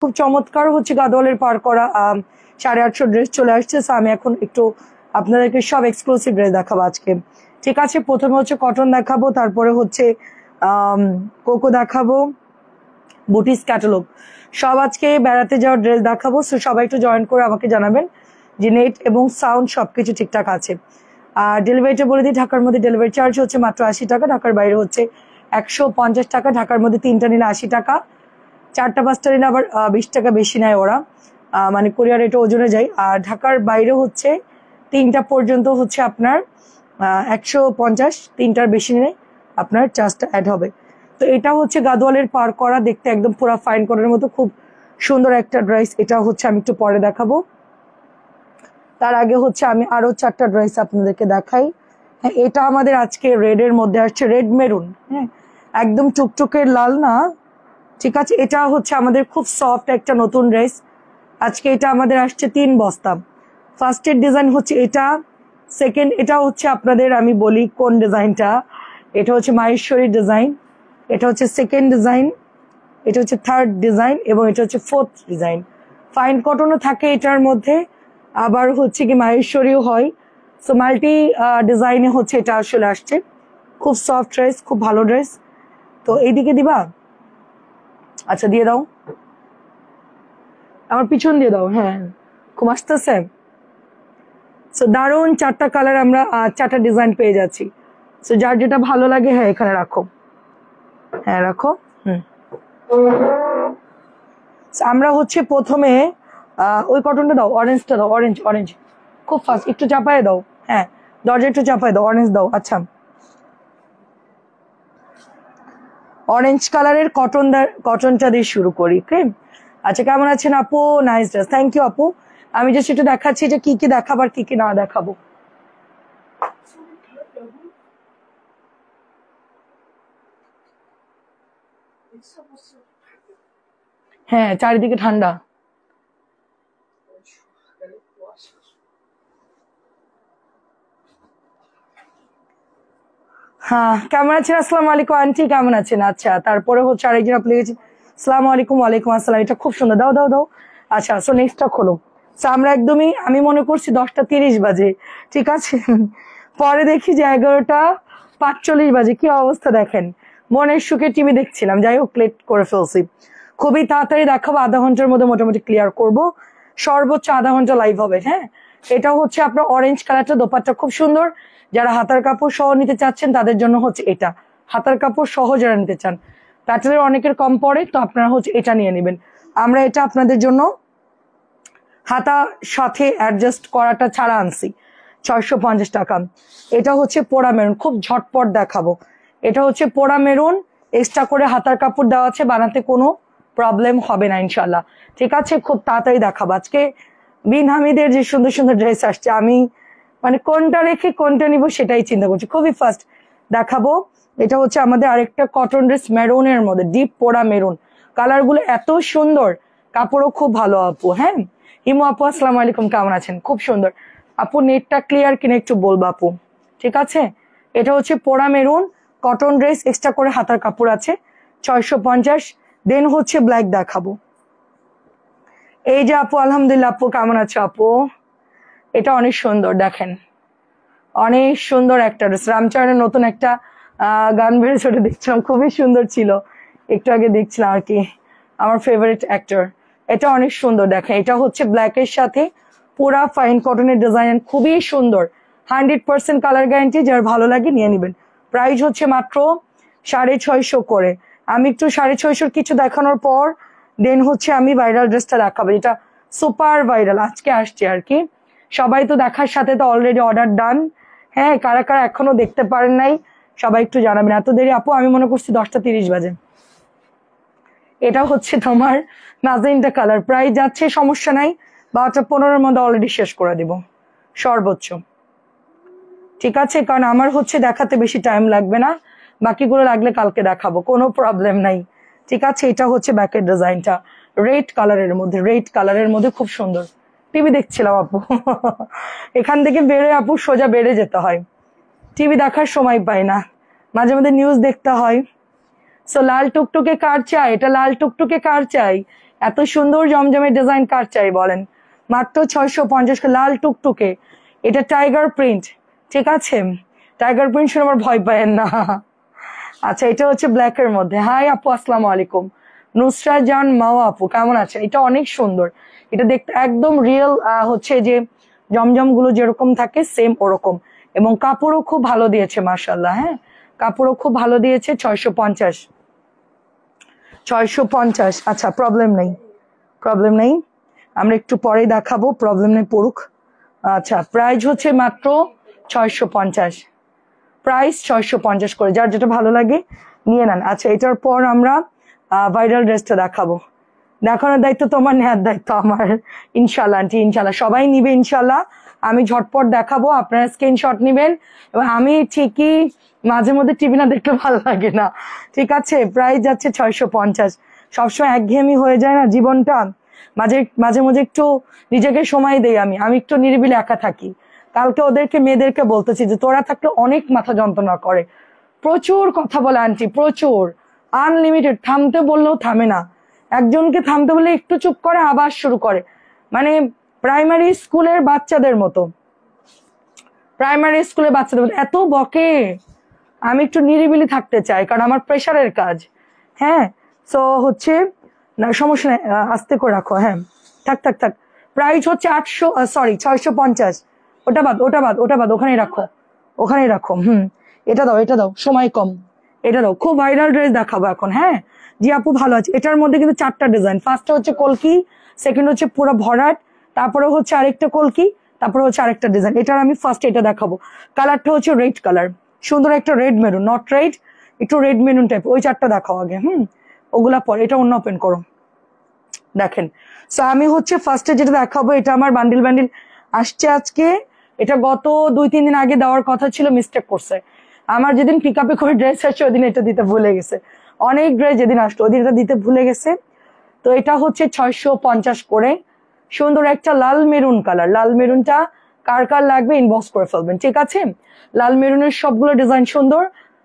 খুব চমৎকার হচ্ছে গাদোয়ালের পার করা 850 ড্রেস চলে আসছে। সো আমি এখন একটু আপনাদেরকে সব এক্সক্লুসিভ ড্রেস দেখাবো আজকে। ঠিক আছে, প্রথমে হচ্ছে কটন দেখাবো, তারপরে হচ্ছে কোকো দেখাবো, বুটিস ক্যাটালগ, সব আজকে বেড়াতে যাওয়ার ড্রেস দেখাবো। সো সবাই একটু জয়েন করে আমাকে জানাবেন যে নেট এবং সাউন্ড সবকিছু ঠিকঠাক আছে। আর ডেলিভারিটা বলে দিই, ঢাকার মধ্যে ডেলিভারি চার্জ হচ্ছে মাত্র 80 টাকা, ঢাকার বাইরে হচ্ছে 150 টাকা। ঢাকার মধ্যে 3টা নিলে 80 টাকা, 4টা 5টা নিলে আবার 20 টাকা বেশি নেয় ওরা, মানে কোরিয়ার এটা ওজনে যায়। আর ঢাকার বাইরে হচ্ছে 3টা পর্যন্ত হচ্ছে আপনার 150, 3টার বেশি নিলে আপনার চার্জটা অ্যাড হবে। তো এটা হচ্ছে গাদোয়ালের পার করা, দেখতে একদম পুরো ফাইন কটনের মতো খুব সুন্দর একটা ড্রেস। এটা হচ্ছে আমি একটু পরে দেখাবো, তার আগে হচ্ছে আমি আরো 4টা ড্রেস আপনাদেরকে দেখাই। হ্যাঁ, এটা আমাদের আজকে রেড এর মধ্যে আসছে, রেড মেরুন, হ্যাঁ একদম টুকটুকের লাল না, ঠিক আছে। এটা হচ্ছে আমাদের খুব সফট একটা নতুন ড্রেস, আজকে এটা আমাদের আসছে 3 বস্তা। ফার্স্টের ডিজাইন হচ্ছে এটা, সেকেন্ড এটা হচ্ছে আপনাদের আমি বলি কোন ডিজাইনটা, এটা হচ্ছে মাহেশ্বরী ডিজাইন, এটা হচ্ছে সেকেন্ড ডিজাইন, এটা হচ্ছে থার্ড ডিজাইন এবং এটা হচ্ছে ফোর্থ ডিজাইন। ফাইন কটনও থাকে এটার মধ্যে, আবার হচ্ছে কি মাহেশ্বরীও হয়। সো মাল্টি ডিজাইনে হচ্ছে এটা আসলে আসছে, খুব সফট ড্রেস, খুব ভালো ড্রেস। তো এইদিকে দিবা, আচ্ছা দিয়ে দাও, আমার পিছন দিয়ে দাও, হ্যাঁ খুব আসতেছে। সো দারুণ 4টা কালার আমরা 4টা ডিজাইন পেয়ে যাচ্ছি। সো যার যেটা ভালো লাগে হ্যাঁ এখানে রাখো, হ্যাঁ রাখো। আমরা হচ্ছে প্রথমে ওই কটনটা দাও, অরেঞ্জটা দাও, অরেঞ্জ অরেঞ্জ খুব ফাস্ট, একটু চাপায় দাও, হ্যাঁ দরজা একটু চাপায় দাও, অরেঞ্জ দাও। আচ্ছা, অরেঞ্জ কালারের কটনটা দিয়ে শুরু করি, ওকে। আচ্ছা, কেমন আছেন আপু? নাইস ড্রেস, থ্যাংক ইউ আপু। আমি জাস্ট একটু দেখাচ্ছি এটা কি কি দেখাবার কি কি না দেখাবো। হ্যাঁ চারিদিকে ঠান্ডা। হ্যাঁ কেমন আছেন? আসসালামু আলাইকুম আন্টি, কেমন আছেন? আচ্ছা, তারপরে হচ্ছে আরেকজন আপনি লিখেছেন আসসালামু আলাইকুম, ওয়ালাইকুম আসসালাম, এটা খুব সুন্দর, দাও দাও দাও। আচ্ছা, সো নেক্সটটা খোলো। সো আমরা একদমই, আমি মনে করছি 10টা 30 বাজে, ঠিক আছে, পরে দেখি যে 11টা 45 বাজে। কি অবস্থা দেখেন, মনের সুখে টিভি দেখছিলাম, যাই হোক লেট করে ফেলছি। খুবই তাড়াতাড়ি দেখাবো, আধা ঘন্টার মধ্যে মোটামুটি ক্লিয়ার করব, সর্বোচ্চ আধা ঘন্টা লাইভ হবে। হ্যাঁ, এটা হচ্ছে আপনার অরেঞ্জ কালারটা, দোপাট্টা খুব সুন্দর। যারা হাতার কাপড় সহ নিতে চাচ্ছেন তাদের জন্য হচ্ছে এটা, হাতার কাপড় সহ যারা নিতে চান, প্যাটার্নের অনেকের কম পড়ে, তো আপনারা হচ্ছে এটা নিয়ে নেবেন। আমরা এটা আপনাদের জন্য হাতা সাথে অ্যাডজাস্ট করাটা ছাড়া আনছি, 650 টাকা। এটা হচ্ছে পোড়া মেরুন, খুব ঝটপট দেখাবো। এটা হচ্ছে পোড়া মেরুন, এক্সট্রা করে হাতার কাপড় দেওয়া আছে, বানাতে কোনো প্রবলেম হবে না ইনশাল্লাহ, ঠিক আছে। খুব তাড়াতাড়ি দেখাবো। আজকে বিন হামিদের যে সুন্দর সুন্দর ড্রেস আসছে, আমি মানে কোনটা রেখে কোনটা নিব সেটাই চিন্তা করছি, খুবই ফার্স্ট দেখাবো। এটা হচ্ছে আমাদের আরেকটা কটন ড্রেস মেরুনের মধ্যে, ডিপ পোড়া মেরুন, কালার গুলো এত সুন্দর, কাপড়ও খুব ভালো আপু। হ্যাঁ হিমু আপু আসসালামু আলাইকুম, কেমন আছেন? খুব সুন্দর আপু, নেটটা ক্লিয়ার কিনা একটু বলবো আপু, ঠিক আছে। এটা হচ্ছে পোড়া মেরুন কটন ড্রেস, এক্সট্রা করে হাতার কাপড় আছে, 650। দেন হচ্ছে ব্ল্যাক দেখাবো। এই যে আপু, আলহামদুলিল্লাহ আপু, কেমন আছো আপু? এটা অনেক সুন্দর, দেখেন অনেক সুন্দর একটা ড্রেস, রামচরণের নতুন একটা গান বেরিয়েছে, ওটা দেখছিলাম, খুবই সুন্দর ছিল, একটু আগে দেখছিলাম আর কি, আমার ফেভারিট অ্যাক্টর। এটা অনেক সুন্দর, দেখেন এটা হচ্ছে ব্ল্যাকের সাথে পুরা ফাইন কটনের ডিজাইন, খুবই সুন্দর, 100% কালার গ্যারান্টি, যার ভালো লাগে নিয়ে নেবেন। প্রাইস হচ্ছে মাত্র 650 করে। আমি একটু 650 কিছু দেখানোর পর দেন হচ্ছে আমি ভাইরাল ড্রেসটা দেখাবো, এটা সুপার ভাইরাল আজকে আসছে আর কি। সবাই তো দেখার সাথে তো অলরেডি অর্ডার ডান। হ্যাঁ, কারা কারা এখনো দেখতে পারেন নাই সবাই একটু জানাবেন। এত দেরি আপু? আমি মনে করছি 10টা 30 বাজে। এটা হচ্ছে তোমার ম্যাজেন্টা কালার, প্রাইস যাচ্ছে সমস্যা নাই, 12টা 15-এর মধ্যে অলরেডি শেষ করে দিব সর্বোচ্চ, ঠিক আছে, কারণ আমার হচ্ছে দেখাতে বেশি টাইম লাগবে না, বাকিগুলো লাগলে কালকে দেখাবো, কোনো প্রবলেম নাই, ঠিক আছে। এটা হচ্ছে ব্যাকের ডিজাইনটা, রেড কালারের মধ্যে, রেড কালারের মধ্যে খুব সুন্দর। টিভি দেখছিলাম আপু, এখান থেকে বেড়ে আপু সোজা বেড়ে যেতে হয়, টিভি দেখার সময় পাই না, মাঝে মাঝে নিউজ দেখতে হয়। সো লাল টুকটুকে কার চাই? এটা লাল টুকটুকে কার চাই? এত সুন্দর জমজমের ডিজাইন কার চাই বলেন? মাত্র 650 লাল টুকটুকে, এটা টাইগার প্রিন্ট, ঠিক আছে? টাইগার প্রিন্ট শুনে আমার ভয় পায়েন না। আচ্ছা, এটা হচ্ছে ব্ল্যাক এর মধ্যে। হাই আপু, আসসালামু আলাইকুম। নুসরা জান মাওয়া আপু, কেমন আছেন? এটা অনেক সুন্দর, এটা দেখতে একদম রিয়েল, হচ্ছে যে জমজম গুলো যেরকম থাকে সেম ওরকম, এবং কাপড়ও খুব ভালো দিয়েছে মাশাআল্লাহ। হ্যাঁ, কাপড়ও খুব ভালো দিয়েছে। 650। আচ্ছা, প্রবলেম নেই, প্রবলেম নেই, আমরা একটু পরে দেখাবো, প্রবলেম নেই, পড়ুক। আচ্ছা, প্রাইস হচ্ছে মাত্র 650, প্রাইস 650 করে, যার যেটা ভালো লাগে নিয়ে নেন। আচ্ছা, এটার পর আমরা ভাইরাল ড্রেসটা দেখাবো। দেখানোর দায়িত্ব তোমার, নেওয়ার দায়িত্ব আমার। ইনশাল্লাহ আন্টি, ইনশাল্লাহ সবাই নিবে ইনশাল্লাহ। আমি ঝটপট দেখাবো, আপনারা স্ক্রিনশট নিবেন। এবং আমি ঠিকই মাঝে মধ্যে টিভি না দেখলে ভালো লাগে না, ঠিক আছে? প্রাইস যাচ্ছে 650। সবসময় একঘেয়েমি হয়ে যায় না জীবনটা, মাঝে মাঝে মাঝে একটু নিজেকে সময় দেই। আমি একটু নিরিবিলি একা থাকি। কালকে ওদেরকে মেয়েদেরকে বলতেছি যে তোরা থাকলে অনেক মাথা যন্ত্রণা করে, প্রচুর কথা বলে আন্টি, প্রচুর, আনলিমিটেড, থামতে বললেও থামে না। একজনকে থামতে বললে একটু চুপ করে আবার শুরু করে, মানে প্রাইমারি স্কুলের বাচ্চাদের মতো, প্রাইমারি স্কুলের বাচ্চাদের মতো এত বকে। আমি একটু নিরিবিলি থাকতে চাই, কারণ আমার প্রেশারের কাজ। হ্যাঁ, তো হচ্ছে না, সমস্যা নেই, আস্তে করে রাখো। হ্যাঁ, থাক থাক থাক। প্রাইস হচ্ছে 650। ওটা বাদ, ওটা বাদ, ওটা বাদ, ওখানেই রাখো, ওখানেই রাখো। এটা দাও, এটা দাও, সময় কম, এটা দাও। খুব ভাইরাল ড্রেস দেখাবো এখন। হ্যাঁ জি আপু, ভালো আছে। এটার মধ্যে কিন্তু 4টা ডিজাইন। ফার্স্টটা হচ্ছে কলকি, সেকেন্ড হচ্ছে পুরো ভরাট, তারপরে হচ্ছে আরেকটা কলকি, তারপরে হচ্ছে আরেকটা ডিজাইন। এটার আমি ফার্স্ট এটা দেখাবো। কালারটা হচ্ছে রেড কালার, সুন্দর একটা রেড মেরুন, নট রেড, একটু রেড মেরুন টাইপ। ওই 4টা দেখাও আগে, ওগুলা পরে। এটা অন্য ওপেন করো, দেখেন। সো আমি হচ্ছে ফার্স্টে যেটা দেখাবো, এটা আমার বান্ডিল বান্ডিল আসছে আজকে। এটা গত 2-3 দিন আগে দেওয়ার কথা ছিল, মিস্টেক করছে। আমার যেদিন পিক আপে করে ড্রেস আসছে ওই দিন এটা দিতে ভুলে গেছে। অনেক ড্রেস যেদিন আসতো ওই দিন এটা দিতে ভুলে গেছে। তো এটা হচ্ছে 650 করে, সুন্দর একটা লাল মেরুন কালার। লাল মেরুনটা কার কার লাগবে ইনবক্স করে ফেলবেন, ঠিক আছে? লাল মেরুনের সবগুলো ডিজাইন সুন্দর,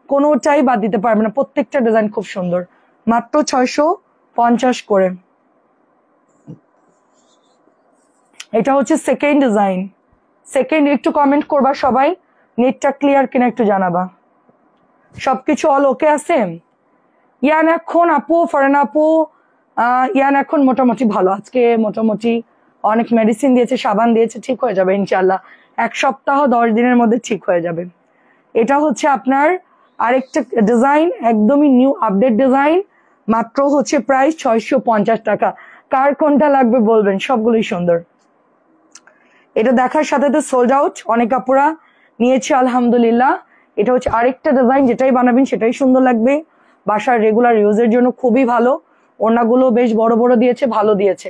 কোনোটাই বাদ দিতে পারবে না, প্রত্যেকটা ডিজাইন খুব সুন্দর। মাত্র 650 করে। এটা হচ্ছে সেকেন্ড ডিজাইন। সেকেন্ড, একটু কমেন্ট করবা সবাই, নেটটা ক্লিয়ার কিনা একটু জানাবা। সবকিছু অল ওকে আছে? ইয়ান এখন আপু, ফরেন আপু, ইয়ান এখন মোটামুটি ভালো। আজকে মোটামুটি অনেক মেডিসিন দিয়েছে, সাবান দিয়েছে, ঠিক হয়ে যাবে ইনশাল্লাহ। 1 সপ্তাহ 10 দিনের মধ্যে ঠিক হয়ে যাবে। এটা হচ্ছে আপনার আরেকটা ডিজাইন, একদমই নিউ আপডেট ডিজাইন। মাত্র হচ্ছে প্রাইস 650 টাকা। কার কোনটা লাগবে বলবেন, সবগুলোই সুন্দর। এটা দেখার সাথে তো সোল্ড আউট, অনেক আপুরা নিয়েছে আলহামদুলিল্লাহ। এটা হচ্ছে আরেকটা ডিজাইন, যেটাই বানাবেন সেটাই সুন্দর লাগবে, বাসার রেগুলার ইউজের জন্য খুবই ভালো। ওড়নাগুলো বেশ বড় বড় দিয়েছে, ভালো দিয়েছে।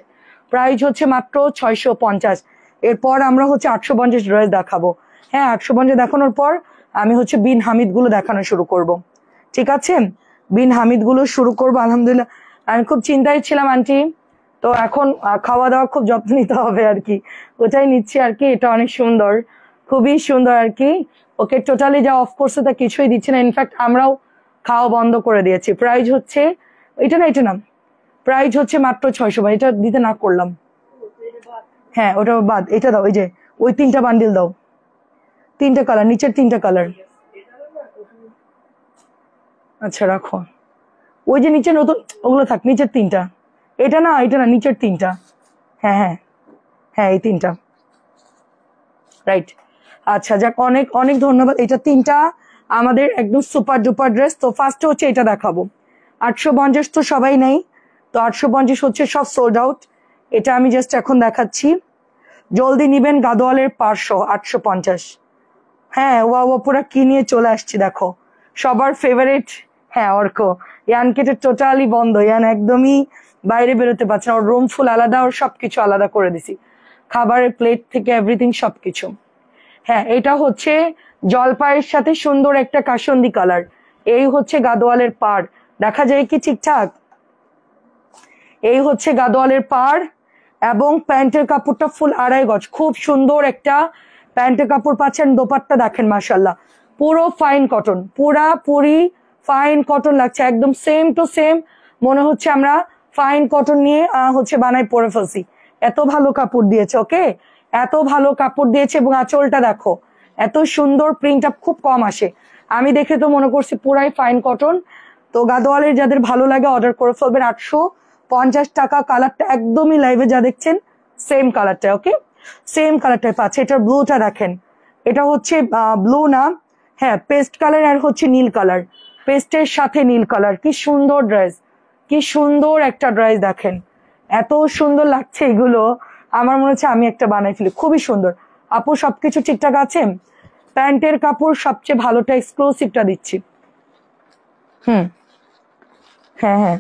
প্রাইস হচ্ছে মাত্র 650। এরপর আমরা হচ্ছে 850 ড্রেস দেখাবো। হ্যাঁ, 850 দেখানোর পর আমি হচ্ছে বিন হামিদ গুলো দেখানো শুরু করব, ঠিক আছে? বিন হামিদ গুলো শুরু করবো আলহামদুলিল্লাহ। আমি খুব চিন্তায় ছিলাম আন্টি, তো এখন খাওয়া দাওয়া খুব যত্ন নিতে হবে আর কি, ওটাই নিচ্ছি আর কি। এটা অনেক সুন্দর, খুবই সুন্দর আর কি। ওকে টোটালি যা অফ করছে তা কিছুই দিচ্ছে না, ইনফ্যাক্ট আমরাও খাওয়া বন্ধ করে দিয়েছি। প্রাইস হচ্ছে এটা না, এটা না, প্রাইস হচ্ছে মাত্র 600। এটা দিতে না করলাম, হ্যাঁ ওটা বাদ, এটা দাও। এই যে ওই 3টা বান্ডিল দাও, 3টা কালার, নিচের 3টা কালার। আচ্ছা রাখো, ওই যে নিচে নতুন ওগুলো থাক, নিচের 3টা। এটা না, এটা না, নিচের 3টা। হ্যাঁ হ্যাঁ হ্যাঁ, এই 3টা, রাইট। আচ্ছা যাক, অনেক অনেক ধন্যবাদ। এটা 3টা আমাদের একদম সুপার ডুপার ড্রেস। তো ফার্স্টে হচ্ছে এটা দেখাবো। 850 তো সবাই নেই, তো 850 হচ্ছে সব সোল্ড আউট। এটা আমি জাস্ট এখন দেখাচ্ছি, জলদি নিবেন। গাদোয়ালের 850। হ্যাঁ, ওয়া পুরা কি নিয়ে চলে আসছি দেখো, সবার ফেভারিট। হ্যাঁ অর্ক, ইয়ানকে টোটালি বন্ধ, ইয়ান একদমই বাইরে বেরোতে পারছে না। ওর রুম ফুল আলাদা, ওর সবকিছু আলাদা করে দিছি, খাবারের প্লেট থেকে এভরিথিং সবকিছু। হ্যাঁ, এটা হচ্ছে জলপাইয়ের সাথে সুন্দর একটা কাসন্দি কালার। এই হচ্ছে গাদোয়ালের পাড়, দেখা যায় কি ঠিকঠাক? এই হচ্ছে গাদোয়ালের পাড়, এবং প্যান্টের কাপড়টা ফুল 2.5 গজ, খুব সুন্দর একটা প্যান্টের কাপড় পাচ্ছেন। দোপাট্টা দেখেন মাশাল্লাহ, পুরো ফাইন কটন, পুরা পুরি ফাইন কটন লাগছে, একদম সেম টু সেম। মনে হচ্ছে আমরা ফাইন কটন নিয়ে হচ্ছে বানাই পরে ফেলছি। এত ভালো কাপড় দিয়েছে, ওকে, এত ভালো কাপড় দিয়েছে। এবং আঁচলটা দেখো, এত সুন্দর, প্রিন্ট আপ খুব কম আসে। আমি দেখে তো মনে করছি পুরাই ফাইন কটন। তো গাদোয়ালের যাদের ভালো লাগে অর্ডার করে ফেলবেন। 850 টাকা। কালারটা একদমই লাইভে যা দেখছেন সেম কালারটা, ওকে, সেম কালারটাই পাচ্ছে। এটার ব্লুটা দেখেন, এটা হচ্ছে ব্লু না, হ্যাঁ পেস্ট কালার আর হচ্ছে নীল কালার, পেস্টের সাথে নীল কালার। কি সুন্দর ড্রেস, কি সুন্দর একটা ড্রেস দেখেন, এত সুন্দর লাগছে এগুলো। আমার মনে হচ্ছে আমি একটা বানাই ফেলি, খুবই সুন্দর। আপু সবকিছু ঠিকঠাক আছে? প্যান্টের কাপড় সবচেয়ে ভালোটা, এক্সক্লুসিভটা দিচ্ছি। হ্যাঁ হ্যাঁ,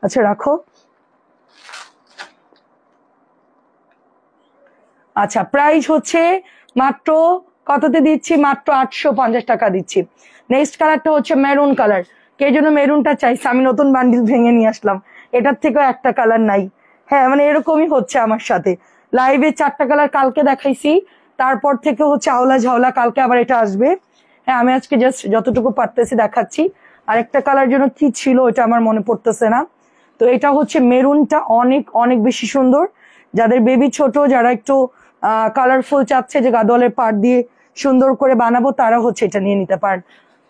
আচ্ছা রাখো। আচ্ছা, প্রাইস হচ্ছে মাত্র কততে দিচ্ছি? মাত্র 850 টাকা দিচ্ছি। নেক্সট কালারটা হচ্ছে মেরুন কালার। কে জন্য মেরুনটা চাইছে, আমি নতুন বান্ডিল ভেঙে নিয়ে আসলাম। এটার থেকেও একটা কালার নাই। হ্যাঁ মানে এরকমই হচ্ছে আমার সাথে। লাইভে 4টা কালার কালকে দেখাইছি, তারপর থেকে হচ্ছে আওলা ঝাওলা, কালকে আবার এটা আসবে। হ্যাঁ আমি আজকে জাস্ট যতটুকু পারতেছি দেখাচ্ছি। আরেকটা কালার জন্য কি ছিল ওইটা আমার মনে পড়তেছে না। তো এটা হচ্ছে মেরুনটা অনেক অনেক বেশি সুন্দর। যাদের বেবি ছোট, যারা একটু কালারফুল চাচ্ছে যে গাদোয়ালের পাড় দিয়ে সুন্দর করে বানাবো, তারা হচ্ছে এটা নিয়ে নিতে পারেন।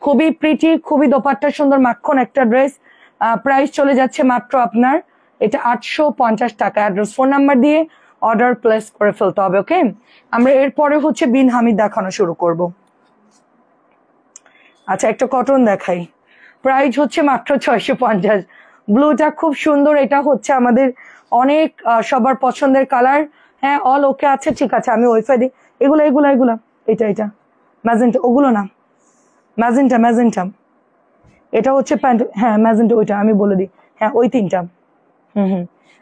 খুবই প্রিটি, খুবই দোপাট্টা সুন্দর, মাখন একটা ড্রেস। প্রাইস চলে যাচ্ছে মাত্র আপনার এটা 850 টাকা। অ্যাড্রেস ফোন নাম্বার দিয়ে অর্ডার প্লেস করে ফেলতে হবে, ওকে। আমরা এরপরে হচ্ছে বিন হামিদ দেখানো শুরু করব। আচ্ছা একটা কটন দেখাই, প্রাইস হচ্ছে মাত্র 650। ব্লুটা খুব সুন্দর, এটা হচ্ছে আমাদের অনেক সবার পছন্দের কালার। হ্যাঁ অল ওকে আছে, ঠিক আছে আমি ওয়াইফাই দিই। এগুলো এগুলো এগুলো, এটা এটা ম্যাজেন্টা, ওগুলো না, ম্যাজেন্টা ম্যাজেন্টা, এটা হচ্ছে প্যান্ট, হ্যাঁ ম্যাজেন্টা ওইটা আমি বলে দিই, হ্যাঁ ওই তিনটা।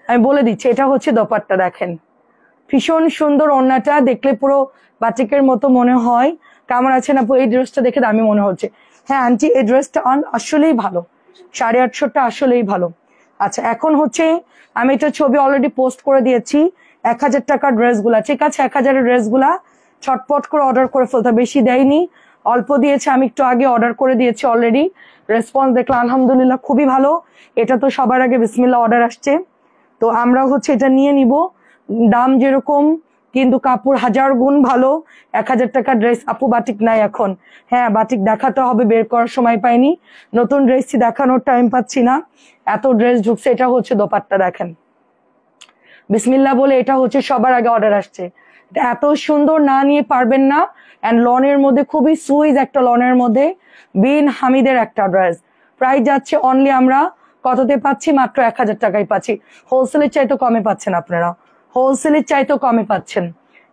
আমি বলে দিচ্ছি, এটা হচ্ছে দোপাট্টা দেখেন, ভীষণ সুন্দর। ওড়নাটা দেখলে পুরো বাটিকের মতো মনে হয়। কেমন আছেন আপু? এই ড্রেসটা দেখে দামি মনে হচ্ছে। হ্যাঁ আন্টি এই ড্রেসটা আসলেই ভালো, 850টা আসলেই ভালো। আচ্ছা এখন হচ্ছে আমি এটা ছবি অলরেডি পোস্ট করে দিয়েছি। 1000 টাকার ড্রেস গুলা, ঠিক আছে, 1000-এর ড্রেস গুলা ছটপট করে অর্ডার করে ফেলতে, বেশি দেয়নি, অল্প দিয়েছে। আমি একটু আগে অর্ডার করে দিয়েছি অলরেডি, রেসপন্স দেখলাম আলহামদুলিল্লাহ খুবই ভালো। এটা তো সবার আগে বিসমিল্লাহ অর্ডার আসছে, তো আমরা হচ্ছে এটা নিয়ে নিব। দাম যেরকম কিন্তু কাপড় 1000 গুণ ভালো। 1000 টাকা ড্রেস আপু বাটিক নাই এখন। হ্যাঁ বাটিক দেখাতে হবে, বের করার সময় পাইনি, নতুন ড্রেসটি দেখানোর টাইম পাচ্ছি না, এত ড্রেস ঢুকছে। এটা হচ্ছে দোপাট্টা দেখেন, বিসমিল্লাহ বলে এটা হচ্ছে সবার আগে অর্ডার আসছে। এটা এত সুন্দর, না নিয়ে পারবেন না। অ্যান্ড লনের মধ্যে খুবই সুইজ একটা লনের মধ্যে বিন হামিদের একটা ড্রেস। প্রাইস যাচ্ছে অনলি আমরা কততে পাচ্ছি? মাত্র 1000 টাকায় পাচ্ছি। হোলসেলের চাইতে কমে পাচ্ছেন আপনারা, হোলসেলের চাইতেও কমে পাচ্ছেন,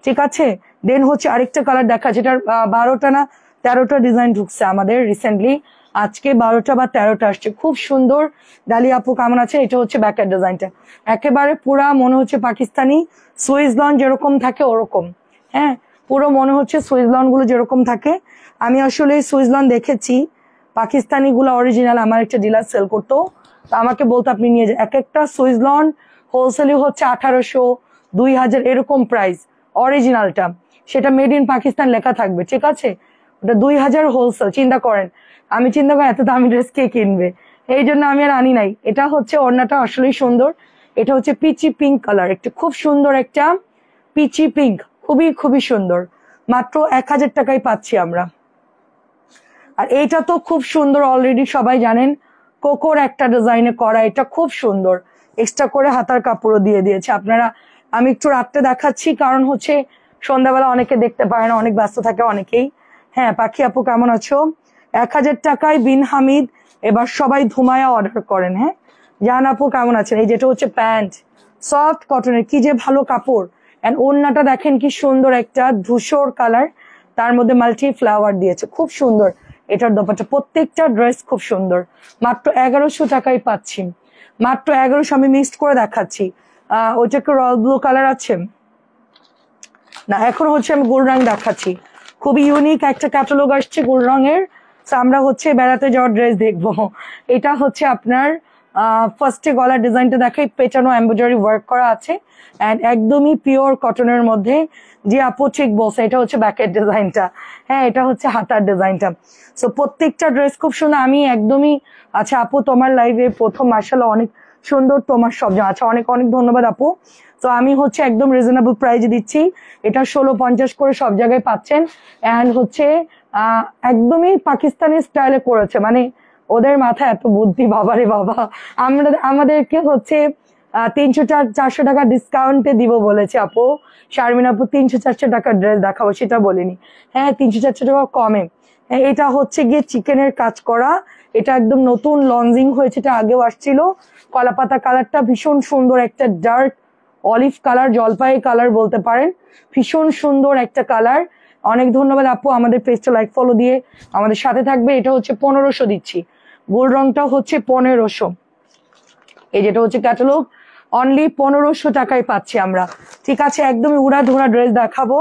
ঠিক আছে। দেন হচ্ছে আরেকটা কালার দেখা, যেটার 12টা না 13টা ডিজাইন ঢুকছে আমাদের রিসেন্টলি, আজকে 12টা বা 13টা আসছে, খুব সুন্দর। ডালি আপু কেমন আছে? এটা হচ্ছে ব্যাকের ডিজাইনটা, একেবারে পুরা মনে হচ্ছে পাকিস্তানি সুইস লন যেরকম থাকে ওরকম। হ্যাঁ পুরো মনে হচ্ছে সুইস লন গুলো যেরকম থাকে। আমি আসলে সুইস লন দেখেছি, পাকিস্তানি গুলো অরিজিনাল আমার একটা ডিলার সেল করতো, তো আমাকে বলতো আপনি নিয়ে যান। এক একটা সুইস লন হোলসেলই হচ্ছে 1800, 2000 এরকম প্রাইস অরিজিনালটা, সেটা মেড ইন পাকিস্তান লেখা থাকবে, ঠিক আছে। ওটা 2000 হোলসেল, চিন্তা করেন। আমি চিন্তা করি এত দামি ড্রেস কে কিনবে, এই জন্য আমি আর আনি নাই। এটা হচ্ছে ওড়নাটা আসলেই সুন্দর, এটা হচ্ছে পিচি পিঙ্ক কালার, একটা খুব সুন্দর একটা পিচি পিঙ্ক, খুবই খুবই সুন্দর। মাত্র 1000 টাকায় পাচ্ছি আমরা। আর এইটা তো খুব সুন্দর, অলরেডি সবাই জানেন কোকোর একটা ডিজাইনে করা, এটা খুব সুন্দর, এক্সট্রা করে হাতার কাপড়ও দিয়ে দিয়েছে আপনারা। আমি একটু রাত্রে দেখাচ্ছি, কারণ হচ্ছে সন্ধ্যাবেলা অনেকে দেখতে পারে না, অনেক ব্যস্ত থাকে অনেকেই। হ্যাঁ পাখি আপু কেমন আছো? 1000 টাকায় বিন হামিদ, এবার সবাই ধুমায়া অর্ডার করেন। হ্যাঁ জাহান আপু কেমন আছেন? এই যেটা হচ্ছে প্যান্ট, সফট কটনের, কি যে ভালো কাপড়। এন্ড ওড়নাটা দেখেন কি সুন্দর, একটা ধূসর কালার, তার মধ্যে মাল্টি ফ্লাওয়ার দিয়েছে, খুব সুন্দর। এটার দোপাট্টা, প্রত্যেকটা ড্রেস খুব সুন্দর। মাত্র 1100 টাকায় পাচ্ছি, মাত্র 1100। আমি মিক্সড করে দেখাচ্ছি, ওইটা একটু রয়্যাল ব্লু কালার আছে না, এখন হচ্ছে আমি গোল্ড রং দেখাচ্ছি। খুবই ইউনিক একটা ক্যাটালগ আসছে গোল্ড রঙের। আমরা হচ্ছে বেড়াতে যাওয়ার ড্রেস দেখবো। এটা হচ্ছে আপনার ফার্স্টে গলার ডিজাইনটা দেখাই, পেটানো এমব্রয়ডারি ওয়ার্ক করা আছে, এন্ড একদমই পিওর কটনের মধ্যে। যে আপু ঠিক বলছে, এটা হচ্ছে ব্যাকের ডিজাইনটা, হ্যাঁ এটা হচ্ছে হাতার ডিজাইনটা। সো প্রত্যেকটা ড্রেস খুব সুন্দর। আমি একদমই, আচ্ছা আপু তোমার লাইভে প্রথম মার্শাল্লাহ অনেক সুন্দর তোমার সব জামা। আচ্ছা, অনেক অনেক ধন্যবাদ আপু। তো আমি হচ্ছে একদম রিজনেবল প্রাইজে দিচ্ছি, এটা 1650 করে সব জায়গায় পাচ্ছেন। অ্যান্ড হচ্ছে একদমই পাকিস্তানি স্টাইলে করেছে, মানে ওদের মাথায় এত বুদ্ধি, বাবারে বাবা। আমাদেরকে হচ্ছে 300-400 টাকা ডিসকাউন্টে দিব বলেছে আপু। শারমিন আপু 300-400 টাকার ড্রেস দেখাবো সেটা বলিনি, হ্যাঁ 300-400 টাকা কমে। হ্যাঁ, এটা হচ্ছে গিয়ে চিকেনের কাজ করা, এটা একদম নতুন লঞ্চিং হয়েছে, এটা আগেও আসছিল। কলাপাতা কালারটা ভীষণ সুন্দর, একটা ডার্ক অলিভ কালার, জলপাই কালার বলতে পারেন, ভীষণ সুন্দর একটা কালার। অনেক ধন্যবাদ আপু, আমাদের পেজটা লাইক ফলো দিয়ে আমাদের সাথে থাকবে। এটা হচ্ছে 1500 দিচ্ছি, গোল্ড রংটা হচ্ছে 1500। এই যেটা হচ্ছে ক্যাটালগ, অনলি 1500 টাকায় পাচ্ছি আমরা। ঠিক আছে, একদমই উড়া ধরা ড্রেস দেখাবো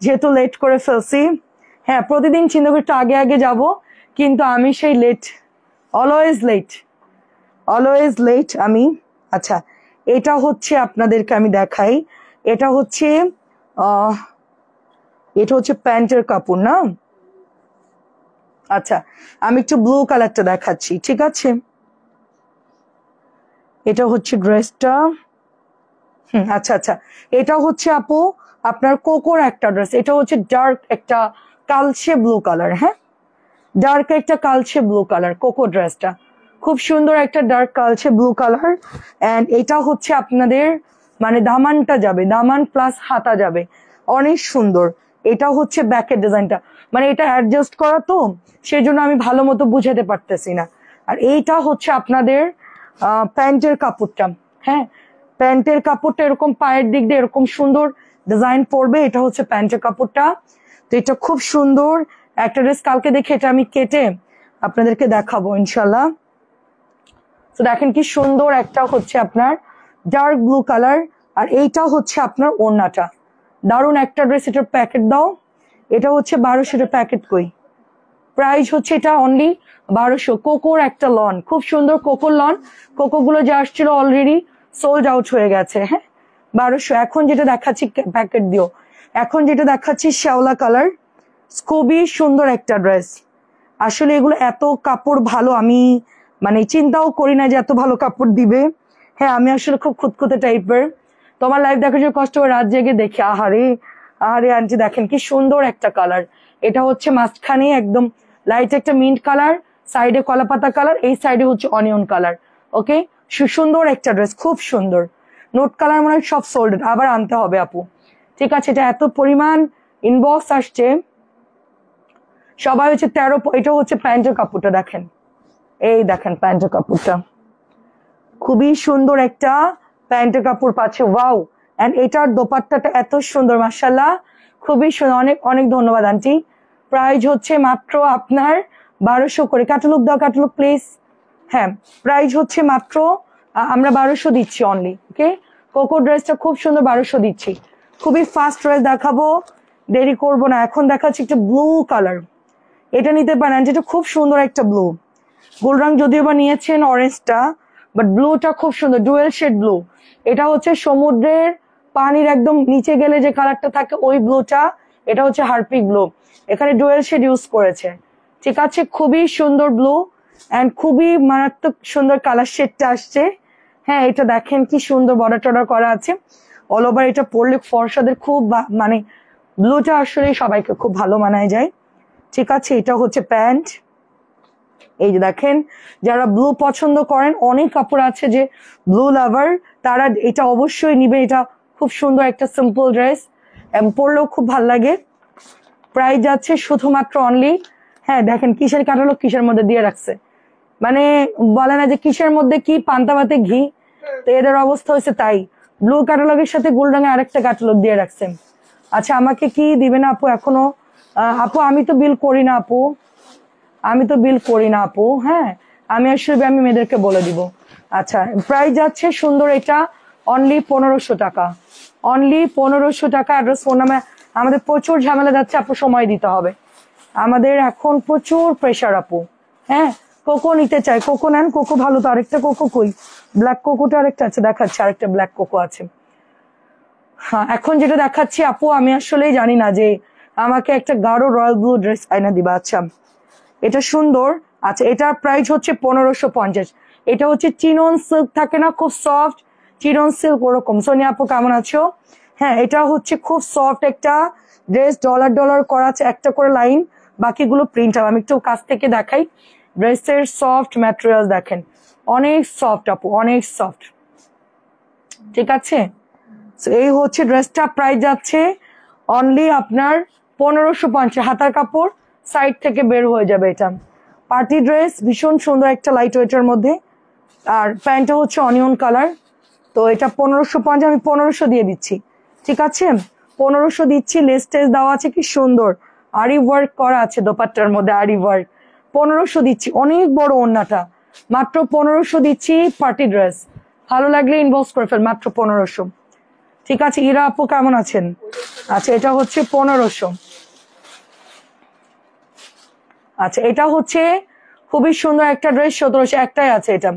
যেহেতু লেট করে ফেলছি। হ্যাঁ, প্রতিদিন চিন্তা করে একটু আগে আগে যাব, কিন্তু আমি সেই late, always late, always late আমি। আচ্ছা, এটা হচ্ছে আপনাদেরকে আমি দেখাই, এটা হচ্ছে এটা হচ্ছে প্যান্টের কাপড় না। আচ্ছা, আমি একটু ব্লু কালারটা দেখাচ্ছি, ঠিক আছে। এটা হচ্ছে ড্রেসটা, আচ্ছা আচ্ছা, এটা হচ্ছে আপু আপনার কোকোর একটা ড্রেস, এটা হচ্ছে ডার্ক একটা কালচে ব্লু কালার, হ্যাঁ ডার্ক একটা কালচে ব্লু কালার কোকো ড্রেসটা, খুব সুন্দর একটা ডার্ক কালচে ব্লু কালার। এন্ড এটা হচ্ছে আপনাদের মানে দামানটা যাবে, দামান প্লাস হাতা যাবে, অনেক সুন্দর। এটা হচ্ছে ব্যাকের ডিজাইনটা, মানে এটা অ্যাডজাস্ট করা তো সেই জন্য আমি ভালো মতো বুঝাতে পারতেছি না। আর এইটা হচ্ছে আপনাদের প্যান্টের কাপড়টা, হ্যাঁ প্যান্টের কাপড়টা এরকম পায়ের দিক দিয়ে এরকম সুন্দর ডিজাইন পড়বে, এটা হচ্ছে প্যান্টের কাপড়টা। তো এটা খুব সুন্দর একটা ড্রেস, কালকে দেখে এটা আমি কেটে আপনাদেরকে দেখাবো ইনশাল্লাহ। তো দেখেন কি সুন্দর একটা হচ্ছে আপনার ডার্ক ব্লু কালার, আর এইটা হচ্ছে আপনার ওড়নাটা, দারুণ একটা ড্রেস। এটার প্যাকেট দাও, এটা হচ্ছে 1200 প্যাকেট কই, প্রাইস হচ্ছে এটা অনলি 1200। কোকোর একটা লন, খুব সুন্দর কোকোর লন, কোকো গুলো যে আসছিল অলরেডি সোল্ড আউট হয়ে গেছে, হ্যাঁ 1200। এখন যেটা দেখাচ্ছি প্যাকেট দিও, এখন যেটা দেখাচ্ছি শ্যাওলা কালার, খুবই সুন্দর একটা ড্রেস। আসলে এগুলো এত কাপড় ভালো, আমি মানে চিন্তাও করি না যে এত ভালো কাপড় দিবে। হ্যাঁ, আমি আসলে খুব খুঁতখুঁতে টাইপের, তোমার লাইফ দেখার জন্য কষ্ট করে রাত জেগে দেখি। আহারে আহারে আন্টি দেখেন কি সুন্দর একটা কালার, এটা হচ্ছে মাঝখানে একদম লাইট একটা মিন্ট কালার, সাইডে কলাপাতা কালার, এই সাইডে হচ্ছে অনিয়ন কালার। ওকে, সুন্দর একটা ড্রেস, খুব সুন্দর। নোট কালার মনে হয় সব সোল্ডেড, আবার আনতে হবে আপু, ঠিক আছে। এটা এত পরিমাণ ইনবক্স আসছে, সবাই হচ্ছে 13। এটা হচ্ছে প্যান্টের কাপড়টা দেখেন, এই দেখেন প্যান্টের কাপড়টা, খুবই সুন্দর একটা প্যান্টের কাপড় পাচ্ছে, ওয়াও। এন্ড এটার দোপাট্টাটা এত সুন্দর, মাশাআল্লাহ খুবই সুন্দর। অনেক অনেক ধন্যবাদ আন্টি। প্রাইস হচ্ছে মাত্র আপনার 1200 করে। ক্যাটালগ দাও, ক্যাটালগ প্লিজ। হ্যাঁ, প্রাইস হচ্ছে মাত্র আমরা 1200 দিচ্ছি অনলি। ওকে, কোকো ড্রেসটা খুব সুন্দর, 1200 দিচ্ছি। খুবই ফাস্ট ড্রেস দেখাবো, দেরি করব না। এখন দেখাচ্ছি একটা ব্লু কালার, এটা নিতে পারেন, যেটা খুব সুন্দর একটা ব্লু, গোল্ড রং যদিও বা নিয়েছেন অরেঞ্জটা, বাট ব্লুটা খুব সুন্দর, ডুয়েল শেড ব্লু। এটা হচ্ছে সমুদ্রের পানির একদম নিচে গেলে যে কালারটা থাকে ওই ব্লুটা, এটা হচ্ছে হারপিক ব্লু, এখানে ডুয়েল শেড ইউজ করেছে, ঠিক আছে। খুবই সুন্দর ব্লু এন্ড খুবই মারাত্মক সুন্দর কালার শেডটা আসছে। হ্যাঁ, এটা দেখেন কি সুন্দর বর্ডার টর্ডার করা আছে অল ওভার। এটা পরলে ফর্সাদের খুব মানে ব্লুটা আসলে সবাইকে খুব ভালো মানায় যায়, ঠিক আছে। এটা হচ্ছে প্যান্ট, এই যে দেখেন যারা ব্লু পছন্দ করেন, অনেক কাপড় আছে যে ব্লু লাভার, তারা এটা অবশ্যই নিবে। এটা খুব সুন্দর একটা সিম্পল ড্রেস, পরলেও খুব ভাল লাগে। প্রাইস যাচ্ছে শুধুমাত্র অনলি, হ্যাঁ দেখেন কিসের ক্যাটালগ কিসের মধ্যে দিয়ে রাখছে, মানে বলে না যে কিসের মধ্যে কি, পান্তা ভাতে ঘি, তো এদের অবস্থা হয়েছে তাই। ব্লু ক্যাটালগের সাথে গোল্ড রঙের আরেকটা ক্যাটালগ দিয়ে রাখছেন। আচ্ছা, আমাকে কি দিবে না আপু এখনো? আপু আমি তো বিল করি না আপু, আমি তো বিল করি না আপু, হ্যাঁ আমি আসলে আমি মেয়েদেরকে বলে দিব। আচ্ছা, প্রাইস যাচ্ছে সুন্দর, এটা অনলি 1500 টাকা, অনলি 1500 টাকা। অ্যাড্রেস ফোন নামে আমাদের প্রচুর ঝামেলা যাচ্ছে আপু, সময় দিতে হবে আমাদের, এখন প্রচুর প্রেশার আপু। হ্যাঁ, কোকো নিতে চাই, কোকো নেন, কোকো ভালো তো। আরেকটা কোকো কই, ব্ল্যাক কোকোটা আরেকটা আছে, দেখাচ্ছে আরেকটা ব্ল্যাক কোকো আছে। হ্যাঁ, এখন যেটা দেখাচ্ছি আপু, আমি আসলেই জানি না যে আমাকে একটা গাঢ় রয়্যাল ব্লু ড্রেস আইনা দিবা। আচ্ছা, এটা সুন্দর। আচ্ছা, এটার প্রাইস হচ্ছে 1550, এটা হচ্ছে চিনন সিল্ক থাকে না, খুব সফট চিনন সিল্ক, ওরকম। সোনিয়া আপু কেমন আছো? হ্যাঁ, এটা হচ্ছে খুব সফট একটা ড্রেস, ডলার ডলার করা আছে, একটা করে লাইন, বাকিগুলো প্রিন্ট হবে। আমি একটু কাছ থেকে দেখাই ড্রেসের সফট ম্যাটেরিয়াল, দেখেন অনেক সফট আপু, অনেক সফট। ঠিক আছে, এই হচ্ছে ড্রেসটা, প্রাইস যাচ্ছে অনলি আপনার 1550। হাতার কাপড় সাইড থেকে বের হয়ে যাবে। এটা পার্টি ড্রেস, ভীষণ সুন্দর একটা লাইট ওয়েটের মধ্যে, আর প্যান্টটা হচ্ছে অনিয়ন কালার। তো এটা 1550, আমি 1500 দিয়ে দিচ্ছি। ঠিক আছে, 1500 দিচ্ছি। লেস টেস দেওয়া আছে, কি সুন্দর আরি ওয়ার্ক করা আছে দোপাট্টার মধ্যে, আরি ওয়ার্ক। 1500 দিচ্ছি, অনেক বড় ওড়নাটা, মাত্র 1500 দিচ্ছি। পার্টি ড্রেস, ভালো লাগলে ইনবক্স করে ফেল, মাত্র 1500। ঠিক আছে, ইরা আপু কেমন আছেন? আচ্ছা, এটা হচ্ছে 1500। আচ্ছা, এটা হচ্ছে খুবই সুন্দর একটা ড্রেস, 1700 একটাই আছে এটা।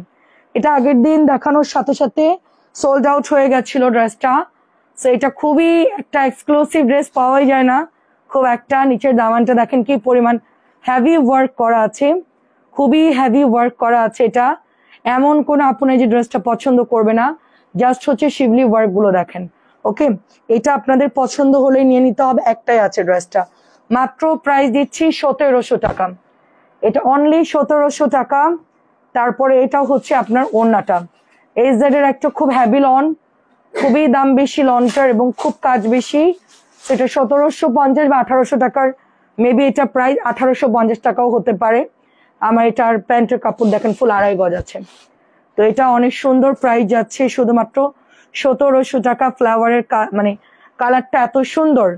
এটা আগের দিন দেখানোর সাথে সাথে সোল্ড আউট হয়ে গেছিল ড্রেসটা। তো এটা খুবই একটা এক্সক্লুসিভ ড্রেস, পাওয়াই যায় না খুব একটা। নিচের দামানটা দেখেন কি পরিমাণ হেভি ওয়ার্ক করা আছে, খুবই হেভি ওয়ার্ক করা আছে। এটা এমন কোন আপনি যে ড্রেসটা পছন্দ করবে না, জাস্ট হচ্ছে শিবলি ওয়ার্ক গুলো দেখেন। ওকে, এটা আপনাদের পছন্দ হলে নিয়ে নিতে হবে, একটাই আছে ড্রেসটা। মাত্র প্রাইস দিচ্ছি 1700 টাকা, এটা অনলি 1700 টাকা। তারপরে এটা হচ্ছে আপনার ওড়নাটা, এইচজেড এর একটা খুব হ্যাভি লন, খুবই দাম বেশি লনটার এবং খুব কাজ বেশি। সেটা 1750 বা 1800 টাকার, মেবি এটা প্রাইস 1850 টাকাও হতে পারে। আমার এটার প্যান্টের কাপড় দেখেন ফুল 2.5 গজ আছে। তো এটা অনেক সুন্দর, প্রাইস যাচ্ছে শুধুমাত্র 1700 টাকা। ফ্লাওয়ারের মানে কালারটা এত সুন্দর।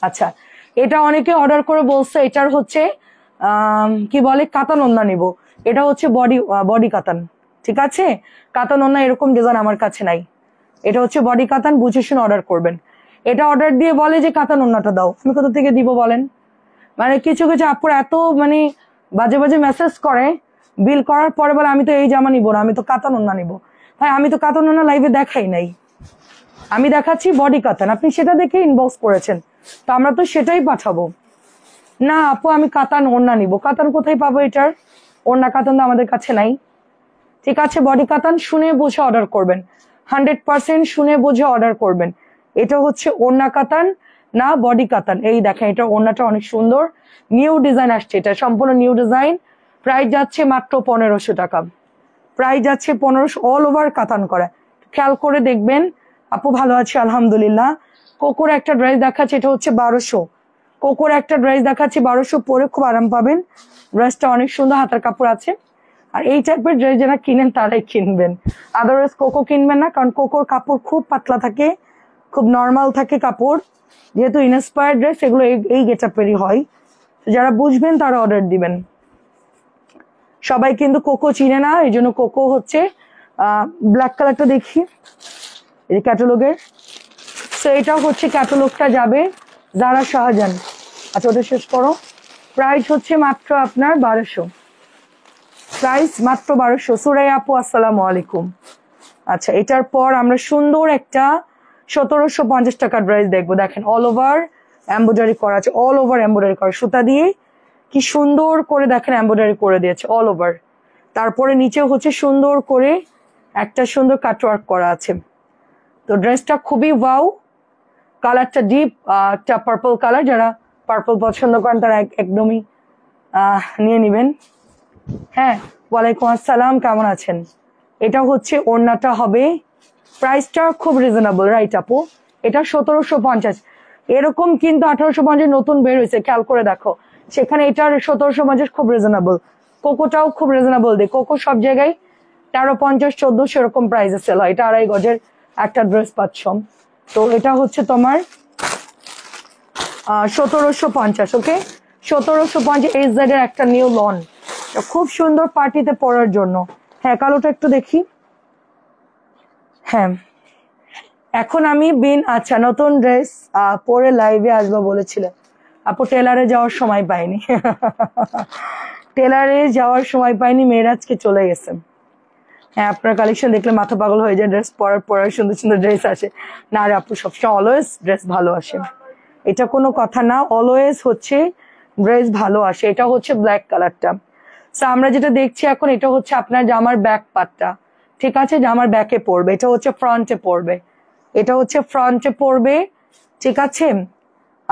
আচ্ছা, এটা অনেকে অর্ডার করে বলছে এটার হচ্ছে কি বলে কাতান ওড়না নিব। এটা হচ্ছে বডি কাতান। ঠিক আছে, কাতান ওড়না এরকম ডিজাইন আমার কাছে নাই। এটা হচ্ছে বডি কাতান, বুঝে শুনে অর্ডার করবেন। এটা অর্ডার দিয়ে বলে যে কাতান ওড়নাটা দাও, আমি কোথা থেকে দিব বলেন? মানে কিছু কিছু আপুর এত মানে বাজে বাজে মেসেজ করে, বিল করার পরে বলে আমি তো এই জামা নিবো না, আমি তো কাতান ওড়না নিবো। ভাই, আমি তো কাতান ওড়না লাইভে দেখাই নাই, আমি দেখাচ্ছি বডি কাতান, আপনি সেটা দেখে ইনবক্স করেছেন, তো আমরা তো সেটাই পাঠাবো। না আপু, আমি কাতান ওড়না নিব। কাতান কোথায় পাবো? এটার ওড়না কাতান তো আমাদের কাছে নাই। ঠিক আছে, বডি কাতান শুনে বুঝে অর্ডার করবেন, 100% শুনে বুঝে অর্ডার করবেন। এটা হচ্ছে ওড়না কাতান না বডি কাতান। এই দেখেন, এটা ওড়নাটা অনেক সুন্দর, নিউ ডিজাইন আসছে, এটা সম্পূর্ণ নিউ ডিজাইন। প্রাইস যাচ্ছে মাত্র 1500 টাকা, প্রাইস যাচ্ছে 1500, অল ওভার কাতান করা। খেয়াল করে দেখবেন। আপু ভালো আছে আলহামদুলিল্লাহ। কোকোর একটা ড্রেস দেখাচ্ছে, এটা হচ্ছে 1200। কোকোর একটা ড্রেস দেখাচ্ছে 1200, পরে খুব আরাম পাবেন। ড্রেসটা অনেক সুন্দর, হাতার কাপড় আছে। আর এই টাইপের ড্রেস যারা কিনেন তারাই কিনবেন, আদারওয়াইজ কোকো কিনবেন না, কারণ কোকোর কাপড় খুব পাতলা থাকে, খুব নর্মাল থাকে কাপড়। যেহেতু ইনস্পায়ার্ড ড্রেস, এগুলো এই গেটআপেরই হয়। যারা বুঝবেন তারা অর্ডার দিবেন। সবাই কিন্তু কোকো চিনে না, এই জন্য কোকো হচ্ছে ব্ল্যাক কালারটা দেখি, এই যে ক্যাটালগের। তো এটা হচ্ছে ক্যাটালগটা যাবে যারা শাহজাহান। আচ্ছা, ওটা শেষ করো। প্রাইস হচ্ছে মাত্র আপনার 1200, প্রাইস মাত্র 1200। সুরাই আপু আসসালামু আলাইকুম। আচ্ছা, এটার পর আমরা সুন্দর একটা 1750 টাকার ড্রেস দেখবো। দেখেন অল ওভার এমব্রয়ডারি করা আছে, অল ওভার এমব্রয়ডারি করা, সুতা দিয়ে কি সুন্দর করে দেখেন এমব্রয়ডারি করে দিয়েছে অল ওভার। তারপরে নিচে হচ্ছে সুন্দর করে একটা সুন্দর কাটওয়ার্ক করা আছে। তো ড্রেসটা খুবই ওয়াও, কালারটা ডিপ একটা পার্পল কালার, যারা পার্পল পছন্দ করেন তারা একদমই নিয়ে নিবেন। হ্যাঁ, ওয়ালাইকুম আসসালাম, কেমন আছেন? এটা হচ্ছে ওড়নাটা হবে, প্রাইসটা খুব রিজনেবল, রাইট আপু? এটা 1750, এরকম কিন্তু 1850 নতুন বের হয়েছে, খেয়াল করে দেখো। সেখানে এটার 1750 খুব রিজনেবল। কোকোটাও খুব রিজনেবল দেয়, কোকো সব জায়গায় 1350 1400 এরকম প্রাইসে সেল হয়। এটা 2.5 গজের একটা ড্রেস পাচ্ছ। তো এটা হচ্ছে তোমার 1750। ওকে, 1750 এইচজেড এর একটা নিউ লন, খুব সুন্দর পার্টিতে পরার জন্য। হ্যাঁ, কালোটা একটু দেখি। হ্যাঁ, এখন আমি আচ্ছা, নতুন ড্রেস পরে লাইভে আসবো বলেছিলেন আপু, টেলারে যাওয়ার সময় পাইনি। টেলারে যাওয়ার সময় পাইনি, মেয়েরাজকে চলে গেছে। হ্যাঁ, আপনার কালেকশন দেখলে মাথা পাগল হয়ে যায়, ড্রেস পরার সুন্দর সুন্দর ড্রেস আসে না। আর আপু সবসময় অলওয়েজ ড্রেস ভালো আসে, এটা কোনো কথা না, অলওয়েজ হচ্ছে ড্রেস ভালো আসে। এটা হচ্ছে ব্ল্যাক কালারটা, তো আমরা যেটা দেখছি এখন, এটা হচ্ছে আপনার জামার ব্যাক পার্টটা, ঠিক আছে, জামার ব্যাকে পড়বে, এটা হচ্ছে ফ্রন্টে পড়বে, এটা হচ্ছে ফ্রন্টে পড়বে, ঠিক আছে।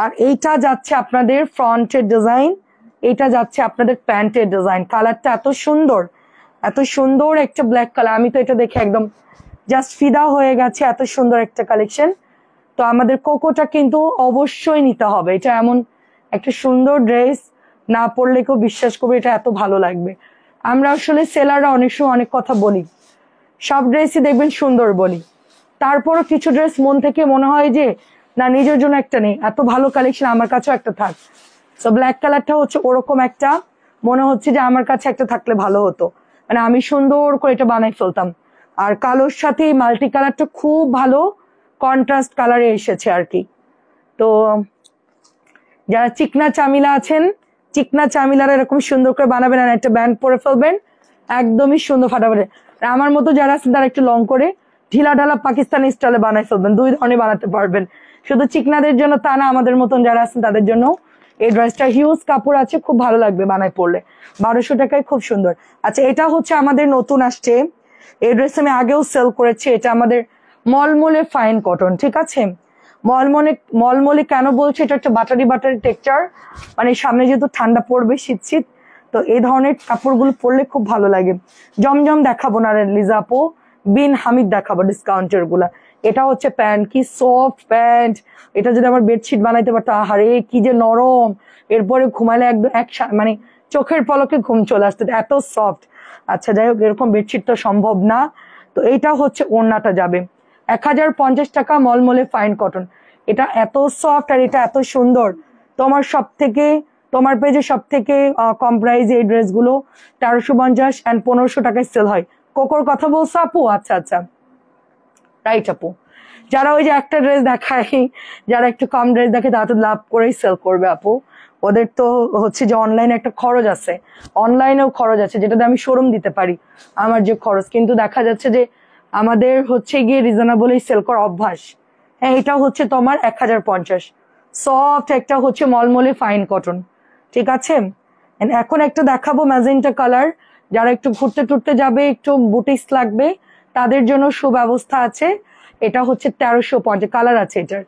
আর এইটা যাচ্ছে আপনাদের ফ্রন্টের ডিজাইন, এটা যাচ্ছে আপনাদের প্যান্টের ডিজাইন। কালারটা এত সুন্দর, এত সুন্দর একটা ব্ল্যাক কালার, আমি তো এটা দেখে একদম জাস্ট ফিদা হয়ে গেছে, এত সুন্দর একটা কালেকশন। তো আমাদের কোকোটা কিন্তু অবশ্যই নিতে হবে, এটা এমন একটা সুন্দর ড্রেস, না পরলে কেউ বিশ্বাস করবে এটা এত ভালো লাগবে। আমরা আসলে সেলাররা অনেক সময় অনেক কথা বলি, সব ড্রেসই দেখবেন সুন্দর বলি, তারপরও কিছু ড্রেস মন থেকে মনে হয় যে না, নিজের জন্য একটা নেই, এত ভালো কালেকশন আমার কাছেও একটা থাক। তো ব্ল্যাক কালারটা হচ্ছে ওরকম একটা, মনে হচ্ছে যে আমার কাছে একটা থাকলে ভালো হতো, মানে আমি সুন্দর করে এটা বানাই ফেলতাম। আর কালোর সাথে মাল্টি কালারটা খুব ভালো কন্ট্রাস্ট কালারে এসেছে আর কি। তো যারা চিকনা চামিলা আছেন, চিকনা চামিলার এরকম সুন্দর করে বানাবেন আর একটা ব্যান্ড পরে ফেলবেন, একদমই সুন্দর ফাটাফাটে। আমার মতো যারা আছেন তারা একটু লং করে ঢিলা ঢালা পাকিস্তানি স্টাইলে বানাই ফেলবেন, দুই ধরনের বানাতে পারবেন। শুধু চিকনাদের জন্য তা না, আমাদের মতন যারা আছেন তাদের জন্য এই ড্রেসটা হিউজ কাপড় আছে, খুব ভালো লাগবে বানাই পড়লে, 1200 টাকায় খুব সুন্দর। আচ্ছা, এটা হচ্ছে আমাদের নতুন আসছে, এই ড্রেস আমি আগেও সেল করেছি, এটা আমাদের মলমলে ফাইন কটন, ঠিক আছে। মলমলে মলমলে কেন বলছে, এটা একটা বাটারি বাটারি টেক্সচার, মানে সামনে যেহেতু ঠান্ডা পড়বে, শীত শীত, তো এই ধরনের কাপড়গুলো পরলে খুব ভালো লাগে। জমজম দেখাবো না লিজা আপু, বিন হামিদ দেখাবো ডিসকাউন্টের গুলা। এটা হচ্ছে প্যান্ট, কি সফট প্যান্ট, এটা যদি আমার বেডশিট বানাইতে পারতো, আহারে কি যে নরম, এরপরে ঘুমাইলে একদম মানে চোখের পলকে ঘুম চলে আসতো, এত সফট। আচ্ছা যাই হোক, এরকম বেডশিট তো সম্ভব না। তো এইটা হচ্ছে ওড়নাটা যাবে 1050 টাকা, মলমলে ফাইন কটন। এটা এত সফট আর এটা এত সুন্দর। তোমার সব থেকে, তোমার পেজে সব থেকে কম প্রাইসে এই ড্রেসগুলো 1350 and 1500 টাকায় সেল হয়। কোকোর কথা বলছো আপু? আচ্ছা আচ্ছা, রাইট আপু। যারা ওই যে একটা ড্রেস দেখায়, যারা একটু কম ড্রেস দেখে তারা তো লাভ করেই সেল করবে আপু, ওদের তো হচ্ছে যে অনলাইনে একটা খরচ আছে, অনলাইনেও খরচ আছে, যেটাতে আমি শোরুম দিতে পারি আমার যে খরচ, কিন্তু দেখা যাচ্ছে যে আমাদের হচ্ছে গিয়ে রিজনেবলই সেল করা অভ্যাস। হ্যাঁ, এটা হচ্ছে তোমার 1050, সফট একটা হচ্ছে মলমলে ফাইন কটন, ঠিক আছে। And এখন একটা দেখাবো ম্যাজেন্টা কালার, যারা একটু ঘুরতে টুরতে যাবে, একটু বুটিক্স লাগবে, তাদের জন্য সুব্যবস্থা আছে। এটা হচ্ছে 1350, কালার আছে এটার,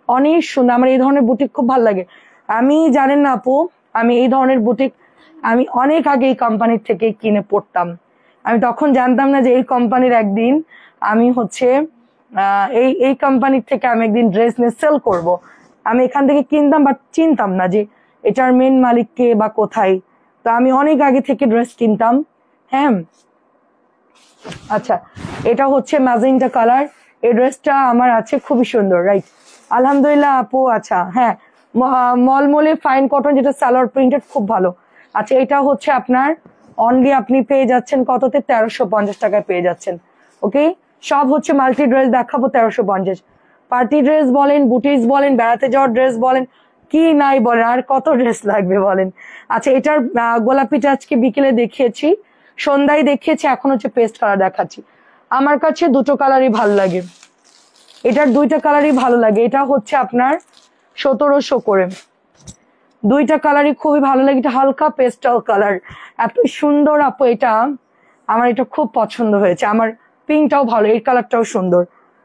অনেক সুন্দর। আমার এই ধরনের বুটিক খুব ভালো লাগে। আমি জানেন না আপু, আমি এই ধরনের বুটিক আমি অনেক আগে এই কোম্পানির থেকে কিনে পড়তাম। আমি তখন জানতাম না যে এই কোম্পানির একদিন আমি হচ্ছে এই এই কোম্পানির থেকে আমি একদিন ড্রেস নিয়ে সেল করব। আমি এখান থেকে কিনতাম, বাট চিনতাম না যে এটার মেন মালিক কে বা কোথায়। তো আমি অনেক আগে থেকে ড্রেস কিনতাম। হ্যাঁ, আচ্ছা, এটা হচ্ছে ম্যাজেন্টা কালার, এই ড্রেসটা আমার আছে, খুবই সুন্দর, রাইট? আলহামদুলিল্লাহ আপু। আচ্ছা হ্যাঁ, মলমলে ফাইন কটন, যেটা সালোয়ার প্রিন্টেড, খুব ভালো। আচ্ছা, এটা হচ্ছে আপনার অনলি আপনি পেয়ে যাচ্ছেন কততে? 1350 টাকায় পেয়ে যাচ্ছেন। ওকে, সব হচ্ছে মাল্টি ড্রেস দেখাবো 1350। পার্টি ড্রেস বলেন, বুটিস বলেন, বেড়াতে যাওয়ার ড্রেস বলেন, কি নাই বলেন, আর কত ড্রেস লাগবে বলেন। আচ্ছা, এটার গোলাপিটা আজকে বিকেলে দেখিয়েছি, সন্ধ্যায় দেখিয়েছি, এখন হচ্ছে পেস্ট কালার দেখাচ্ছি। আমার কাছে দুটো কালারই ভালো লাগে, এটার দুইটা কালারই ভালো লাগে। এটা হচ্ছে আপনার 1700 করে, দুইটা কালারই খুবই ভালো লাগে। এটা হালকা পেস্টাল কালার, এত সুন্দর আপু, এটা আমার এটা খুব পছন্দ হয়েছে। আমার পিঙ্কটাও ভালো, এই কালারটাও সুন্দর।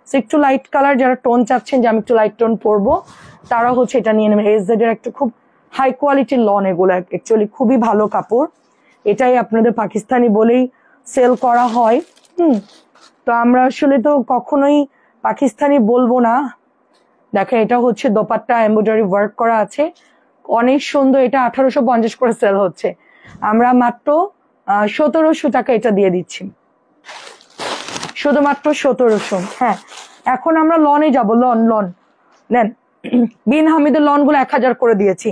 একটু লাইট কালার, যারা টোন চাচ্ছেন যে আমি একটু লাইট টোন পরবো, তারা হচ্ছে এটা নিয়ে নেবেন। এসজেড এর একটা খুব হাই কোয়ালিটির লন, এগুলো অ্যাকচুয়ালি খুবই ভালো কাপড়। এটাই আপনাদের পাকিস্তানি বলেই সেল করা হয়। তো আমরা আসলে তো কখনোই পাকিস্তানি বলবো না। দেখেন, এটা হচ্ছে দোপাট্টা এমব্রয়ডারি ওয়ার্ক করা আছে, অনেক সুন্দর। এটা 1850 করে সেল হচ্ছে, আমরা মাত্র 1700 টাকা এটা দিয়ে দিচ্ছি, শুধুমাত্র 1700। হ্যাঁ, এখন আমরা লনে যাব, লন লন নেন। বিন হামিদের লন গুলো 1000 করে দিয়েছি।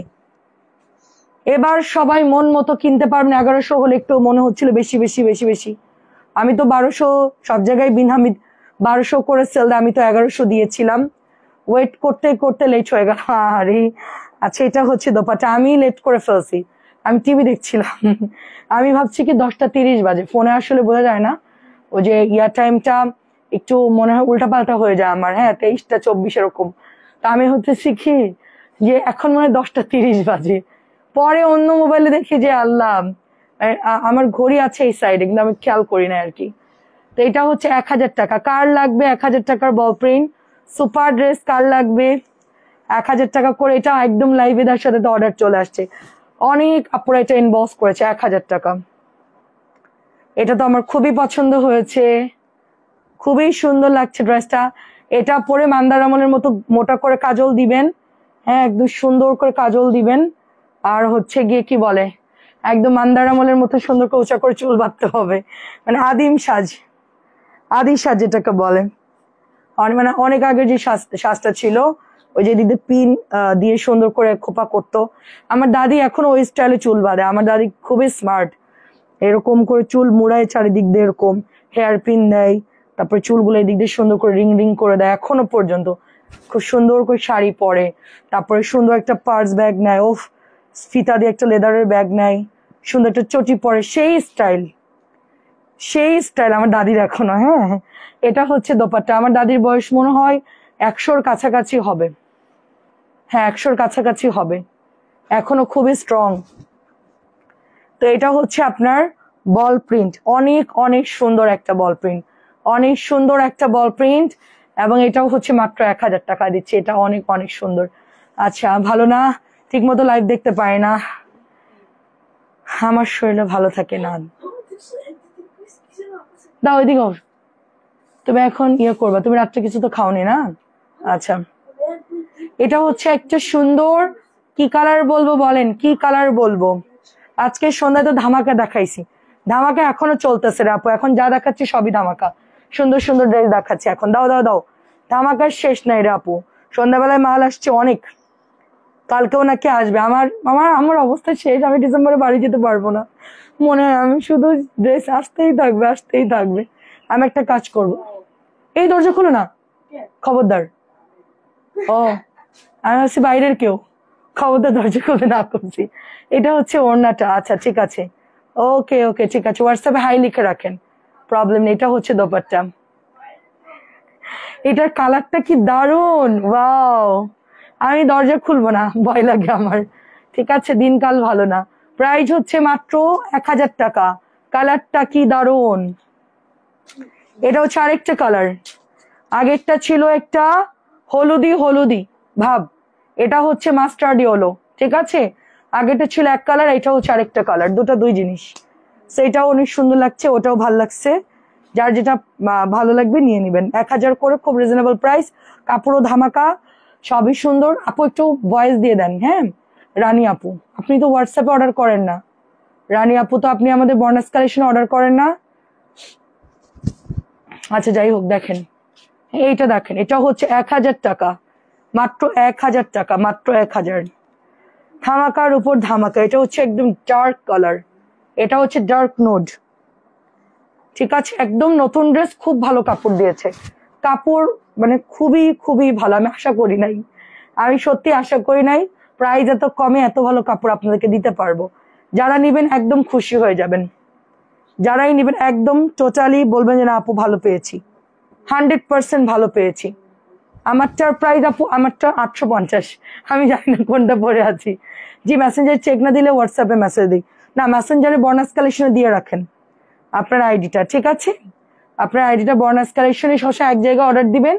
এবার সবাই মন মতো কিনতে পারবেন। 1100 হলে একটু মনে হচ্ছিল বেশি বেশি বেশি বেশি। আমি তো 1200, সব জায়গায় বিন হামিদ 1200 করে সেল দেয়, আমি তো 1100 দিয়েছিলাম। ওয়েট করতে করতে লেট হয়ে গেল। আরে আচ্ছা, এটা হচ্ছে দোপাটা, আমি লেট করে ফেলছি, আমি টিভি দেখছিলাম। আমি ভাবছি কি 10টা 30 বাজে, ফোনে আসলে বোঝা যায় না, ওই যে ইয়ার টাইমটা একটু মনে হয় উল্টাপাল্টা হয়ে যায় আমার। হ্যাঁ, 23টা 24 এরকম। তা আমি হচ্ছে শিখি যে এখন মনে হয় 10টা 30 বাজে, পরে অন্য মোবাইলে দেখি যে আল্লাহ আমার ঘড়ি আছে এই সাইডে, কিন্তু আমি খেয়াল করি না আর কি। তো এটা হচ্ছে 1000 টাকা। কার লাগবে 1000 টাকার বল প্রিন্ট সুপার ড্রেস? কার লাগবে 1000 টাকা করে? এটা একদম লাইভে তার সাথে তো অর্ডার চলে আসছে, অনেক আপুরা এটা ইনবক্স করেছে। 1000 টাকা। এটা তো আমার খুবই পছন্দ হয়েছে, খুবই সুন্দর লাগছে ড্রেসটা। এটা পরে মান্দার আমলের মতো মোটা করে কাজল দিবেন, হ্যাঁ একদম সুন্দর করে কাজল দিবেন। আর হচ্ছে গিয়ে কি বলে, একদম মান্দার আমলের মতো সুন্দর করে উঁচা করে চুল বাঁধতে হবে, মানে আদিম সাজ, আদি সাজ যেটাকে বলে। মানে অনেক আগে যে সাজটা ছিল, ওই যে দিদি পিন দিয়ে সুন্দর করে খোপা করতো, আমার দাদি এখনো ওই স্টাইলে চুল বাঁধে। আমার দাদি খুবই স্মার্ট, এরকম করে চুল মুড়ায় চারিদিক দিয়ে, এরকম হেয়ার পিন দেয়, তারপরে চুলগুলো এই দিক দিয়ে সুন্দর করে রিং রিং করে দেয় এখনো পর্যন্ত। খুব সুন্দর করে শাড়ি পরে, তারপরে সুন্দর একটা পার্স ব্যাগ নেয়, ও ফিতা দিয়ে একটা লেদারের ব্যাগ নেয়, সুন্দর একটা চটি পরে, সেই স্টাইল, সেই স্টাইল আমার দাদির এখনো। হ্যাঁ, এটা হচ্ছে দোপাট্টা। আমার দাদির বয়স মনে হয় 100-র কাছাকাছি হবে, হ্যাঁ 100-র কাছাকাছি হবে, এখনো খুবই স্ট্রং। তো এটা হচ্ছে আপনার বল প্রিন্ট, অনেক অনেক সুন্দর একটা বল প্রিন্ট, অনেক সুন্দর একটা বল প্রিন্ট, এবং এটাও হচ্ছে মাত্র 1000 টাকা দিচ্ছে। এটা অনেক অনেক সুন্দর। আচ্ছা, ভালো না, ঠিক মতো লাইভ দেখতে পারি না, আমার শরীরে ভালো থাকে না। দাও ওইদিকে। তুমি এখন ইয়ে করবা, তুমি রাত্রে কিছু তো খাওনি না? আচ্ছা, এটা হচ্ছে একটা সুন্দর, কি কালার বলবো বলেন, কি কালার বলবো? আজকে সন্ধ্যায় তো ধামাকা দেখাইছি, ধামাকা এখনো চলতেছে রে আপু, এখন যা দেখাচ্ছি সবই ধামাকা, সুন্দর সুন্দর ড্রেস দেখাচ্ছি এখন। দাও দাও দাও, ধামাকার শেষ নাই রে আপু, সন্ধ্যাবেলায় মাল আসছে অনেক, কালকেও নাকি আসবে। আমার আমার আমার অবস্থা শেষ, আমি ডিসেম্বরে বাড়ি যেতে পারবো না মনে হয়, আমি শুধু ড্রেস আসতেই থাকবে আসতেই থাকবে। আমি একটা কাজ করব, এই দরজা খুলো না, খবরদার। ও, আমি হচ্ছে বাইরের কেউ, খবরদার দরজা খুলে না করছি। এটা হচ্ছে ওড়নাটা, আচ্ছা ঠিক আছে, ওকে ওকে ঠিক আছে, হোয়াটসঅ্যাপে হাই লিখে রাখেন, প্রবলেম নেই। এটা হচ্ছে দোপাট্টা, এটার কালারটা কি দারুন, ওয়াও। আমি দরজা খুলবো না, ভয় লাগে আমার, ঠিক আছে, দিনকাল ভালো না। প্রাইস হচ্ছে মাত্র 1000 টাকা। কালারটা কি দারুন, এটা হচ্ছে আরেকটা কালার, আগেরটা ছিল একটা হলুদি হলুদি ভাব, এটা হচ্ছে মাস্টার্ড ইয়েলো, ঠিক আছে। আগেরটা ছিল এক কালার, এটা হচ্ছে আরেকটা কালার, দুই জিনিস। সেটাও অনেক সুন্দর লাগছে, ওটাও ভালো লাগছে, যার যেটা ভালো লাগবে নিয়ে নিবেন। 1000 করে, খুব রিজনেবল প্রাইস, কাপড়ও ধামাকা, সবই সুন্দর। আপু একটু ভয়েস দিয়ে দেন, হ্যাঁ রানী আপু, আপনি তো হোয়াটসঅ্যাপে অর্ডার করেন না, রানী আপু তো আপনি আমাদের বর্নাস কালেকশনে অর্ডার করেন না। আচ্ছা যাই হোক, দেখেন এইটা, দেখেন এটা হচ্ছে 1000 টাকা, মাত্র 1000 টাকা, মাত্র 1000। ধামাকার উপর ধামাকা, এটা হচ্ছে একদম ডার্ক কালার, এটা হচ্ছে ডার্ক নোড, ঠিক আছে, একদম নতুন ড্রেস, খুব ভালো কাপড় দিয়েছে, কাপড় মানে খুবই খুবই ভালো, আমি আশা করি নাই, আমি সত্যি আশা করি নাই প্রাইস এত কমে এত ভালো কাপড় আপনাদেরকে দিতে পারবো। যারা নিবেন একদম খুশি হয়ে যাবেন, যারাই নিবেন একদম টোটালি বলবেন যে না আপু ভালো পেয়েছি, 100% ভালো পেয়েছি। আমারটার প্রাইস আপু, আমারটা 850, আমি জানি না কোনটা পরে আছি। জি, মেসেঞ্জার চেক না দিলে হোয়াটসঅ্যাপে মেসেজ দিই, না মেসেঞ্জারে বর্নাস কালেকশনে দিয়ে রাখেন আপনার আইডিটা, ঠিক আছে, আপনার আইডিটা বর্নাস কালেকশনে শসা এক জায়গায় অর্ডার দিবেন,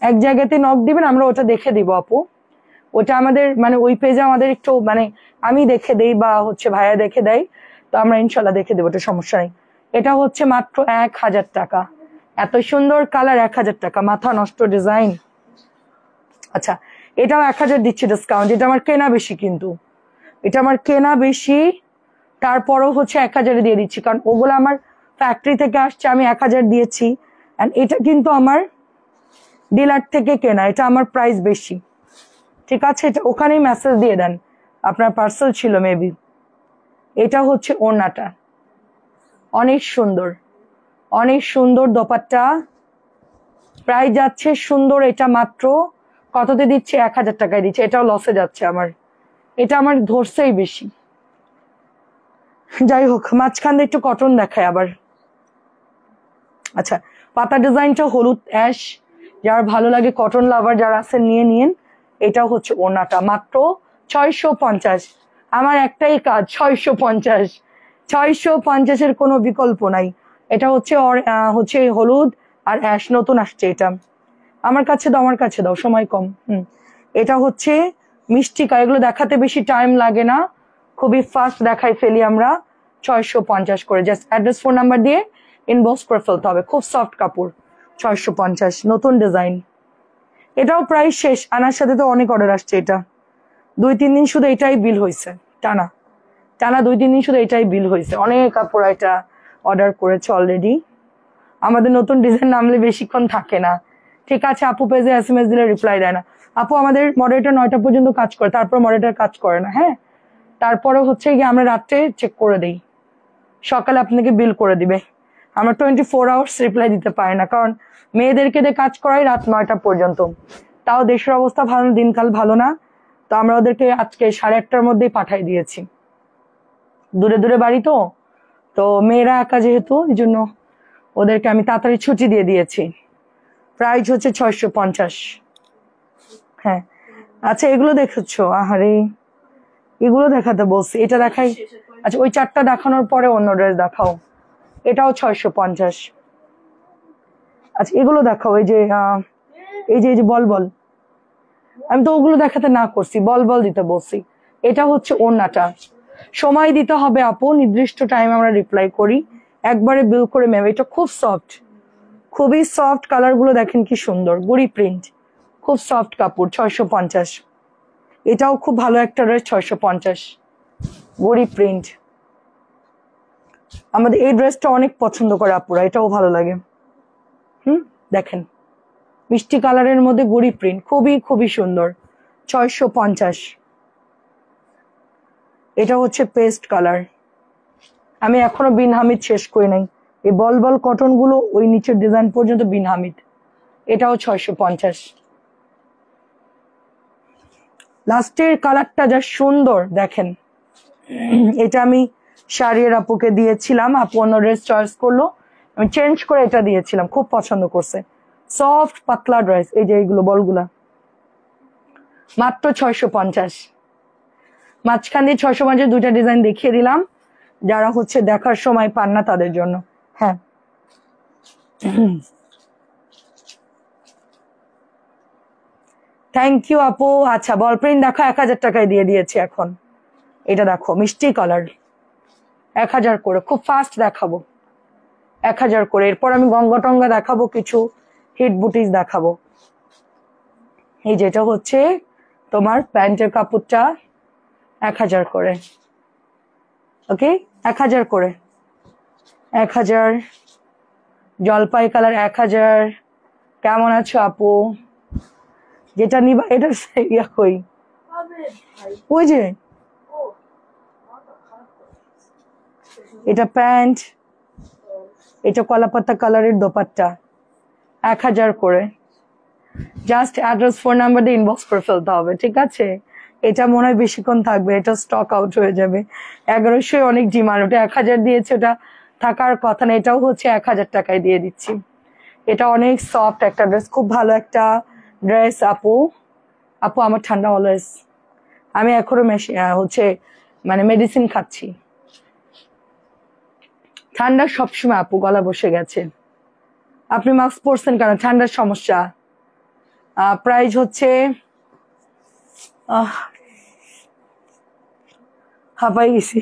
এক জায়গাতে নক দিবেন, আমরা ওটা দেখে দিব আপু, ওটা আমাদের মানে ওই পেজে আমাদের একটু মানে আমি দেখে দেই বা হচ্ছে ভাইয়া দেখে দেয়, তো আমরা ইনশাল্লাহ দেখে দেবো, ওটা সমস্যা নেই। এটা হচ্ছে মাত্র 1000 টাকা, এত সুন্দর কালার, 1000 টাকা, মাথা নষ্ট ডিজাইন। আচ্ছা, এটাও 1000 দিচ্ছি ডিসকাউন্ট, এটা আমার কেনা বেশি, কিন্তু এটা আমার কেনা বেশি, তারপরও হচ্ছে 1000-এ দিয়ে দিচ্ছি, কারণ ওগুলো আমার ফ্যাক্টরি থেকে আসছে, আমি 1000 দিয়েছি, এন্ড এটা কিন্তু আমার ডিলার থেকে কেনা, এটা আমার প্রাইস বেশি, ঠিক আছে, এটা ওখানেই মেসেজ দিয়ে দেন, আপনার পার্সেল ছিল মেবি। এটা হচ্ছে ওড়নাটা, অনেক সুন্দর, অনেক সুন্দর দোপাট্টা, প্রাইস যাচ্ছে সুন্দর, এটা মাত্র কততে দিচ্ছে, 1000 টাকায় দিচ্ছে, এটাও লসে যাচ্ছে আমার, এটা আমার ধরছেই বেশি। যাই হোক, মাঝখান দিয়ে একটু কটন দেখায় আবার। আচ্ছা, পাতা ডিজাইনটা হলুদ অ্যাশ, যার ভালো লাগে কটন লাভার যারা আছেন নিয়ে নিন। এটাও হচ্ছে ওড়নাটা, মাত্র 650, আমার একটাই কাজ 650, 650-এর কোনো বিকল্প নাই। এটা হচ্ছে হচ্ছে হলুদ আর অ্যাশ, নতুন আসছে এটা। আমার কাছে দাও, আমার কাছে দাও, সময় কম। এটা হচ্ছে মিষ্টি কালার, এগুলো দেখাতে বেশি টাইম লাগে না, খুবই ফাস্ট দেখাই ফেলি আমরা। 650 করে, জাস্ট অ্যাড্রেস ফোন নাম্বার দিয়ে ইনবক্স করে ফেলতে হবে। খুব সফট কাপড়, 650, নতুন ডিজাইন। এটাও প্রায় শেষ, আনার সাথে তো অনেক অর্ডার আসছে। এটা 2-3 দিন শুধু এটাই বিল হয়েছে, টানা টানা 2-3 দিন শুধু এটাই বিল হয়েছে। অনেক কাপড় এটা অর্ডার করেছে অলরেডি। আমাদের নতুন ডিজাইন নামলে বেশিক্ষণ থাকে না। ঠিক আছে আপু, পেজে SMS দিলে রিপ্লাই দেয় না। আপু আমাদের মডারেটর 9টা পর্যন্ত কাজ করে, তারপর মডারেটর কাজ করে না। হ্যাঁ, তারপরে হচ্ছে গিয়ে আমরা রাত্রে চেক করে দিই, সকালে আপনাকে বিল করে দিবে। আমরা 24 আওয়ার্স রিপ্লাই দিতে পারি না, কারণ মেয়েদেরকে দিয়ে কাজ করাই রাত 9টা পর্যন্ত। তাও দেশের অবস্থা ভালো, দিনকাল ভালো না, তো আমরা ওদেরকে আজকে 8:30টার মধ্যেই পাঠাই দিয়েছি। দূরে দূরে বাড়ি তো, তো মেয়েরা একা যেহেতু, এই জন্য ওদেরকে আমি তাড়াতাড়ি ছুটি দিয়ে দিয়েছি। প্রাইস হচ্ছে 650। হ্যাঁ, আচ্ছা এগুলো দেখেছো? আহারে, এগুলো দেখাতে বলছি, এটা দেখাই। আচ্ছা ওই 4টা দেখানোর পরে অন্য ড্রেস দেখাও। এটাও 650। আচ্ছা এগুলো দেখাও, এই যে এই যে বল বল, আমি তো ওগুলো দেখাতে না করছি, বল বল দিতে বলছি। এটা হচ্ছে ওড়নাটা, সময় দিতে হবে আপু, নির্দিষ্ট টাইম আমরা রিপ্লাই করি, একবারে বিল করে ম্যাম। এটা খুব সফট, খুবই সফট, কালার গুলো দেখেন কি সুন্দর, গুড়ি প্রিন্ট, খুব সফট কাপড়। 650। এটাও খুব ভালো একটা ড্রেস, 650, গুড়ি প্রিন্ট। আমাদের এই ড্রেসটা অনেক পছন্দ করে আপুরা, এটাও ভালো লাগে। দেখেন মিষ্টি কালারের মধ্যে গুড়ি প্রিন্ট, খুবই খুবই সুন্দর, 650। এটা হচ্ছে পেস্ট কালার। আমি এখনো বিন হামিদ শেষ করি নাই, এই বল বল কটন গুলো ওই নিচের ডিজাইন পর্যন্ত বিন হামিদ। এটাও 650। লাস্টের কালারটা যা সুন্দর দেখেন, এটা আমি শাড়ির আপুকে দিয়েছিলাম, আপু অন্য ড্রেস চয়েস করলো, আমি চেঞ্জ করে এটা দিয়েছিলাম, খুব পছন্দ করছে। সফট পাতলা ড্রেস, এই যে এইগুলো বলগুলা, মাত্র 650। মাঝখান দিয়ে 650 দুইটা ডিজাইন দেখিয়ে দিলাম, যারা হচ্ছে দেখার সময় পান না তাদের জন্য। হ্যাঁ, থ্যাংক ইউ আপু। আচ্ছা বল প্রিন্ট দেখো, 1000 টাকায় দিয়ে দিয়েছি এখন। এটা দেখো মিষ্টি কালার, 1000 করে, খুব ফাস্ট দেখাবো, 1000 করে। এরপর আমি গঙ্গা টঙ্গা দেখাবো, কিছু হিট বুটিস দেখাবো। এই যেটা হচ্ছে তোমার প্যান্টের কাপড়টা, 1000 করে। ওকে, 1000 করে, 1000। জলপাই কালার 1000। কেমন আছো আপু? যেটা নিবা এটা ইয়া কই, ওই যে এটা প্যান্ট, এটা কলাপাতা কালারের দোপাট্টা, 1000 করে। জাস্ট অ্যাড্রেস ফোন নাম্বার দিয়ে ইনবক্স করে ফেলতে হবে, ঠিক আছে? এটা মনে হয় বেশিক্ষণ থাকবে, এটা স্টক আউট হয়ে যাবে। 1100 অনেক ডিমান্ড, ওটা 1000 দিয়েছে, ওটা থাকার কথা না। এটাও হচ্ছে 1000 টাকায় দিয়ে দিচ্ছি। এটা অনেক সফট একটা ড্রেস, খুব ভালো একটা ড্রেস আপু। আপু আমার ঠান্ডা অলওয়েজ, আমি এখনো হচ্ছে মানে মেডিসিন খাচ্ছি, ঠান্ডা সবসময় আপু, গলা বসে গেছে। আপনি মাস্ক পরছেন কেন? ঠান্ডার সমস্যা। প্রাইস হচ্ছে হাঁপাই গেছি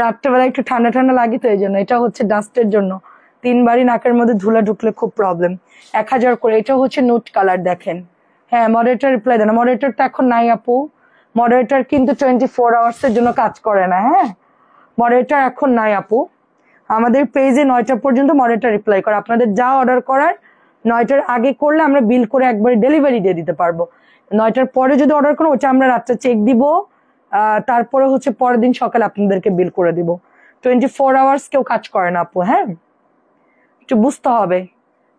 রাত্রেবেলা একটু ঠান্ডা ঠান্ডা লাগে তো এই জন্য। এটা হচ্ছে ডাস্টের জন্য, 3 বারই নাকের মধ্যে ধুলা ঢুকলে খুব প্রবলেম। 1000 করে। এটা হচ্ছে নুট কালার দেখেন। হ্যাঁ, মডারেটর রিপ্লাই দেন। মডারেটর তো এখন নাই আপু, মডারেটর কিন্তু 24 আওয়ার্স এর জন্য কাজ করে না। হ্যাঁ, মডারেটর এখন নাই আপু, আমাদের পেজে 9টা পর্যন্ত মডারেটর রিপ্লাই করে। আপনাদের যা অর্ডার করার 9টার আগে করলে আমরা বিল করে একবার ডেলিভারি দিয়ে দিতে পারবো। 9টার পরে যদি অর্ডার করেন, ওটা আমরা রাত্রে চেক দিব, তারপরে হচ্ছে পরের দিন সকালে আপনাদেরকে বিল করে দিব। 24 আওয়ার্স কেউ কাজ করে না আপু। হ্যাঁ, একটু বুঝতে হবে,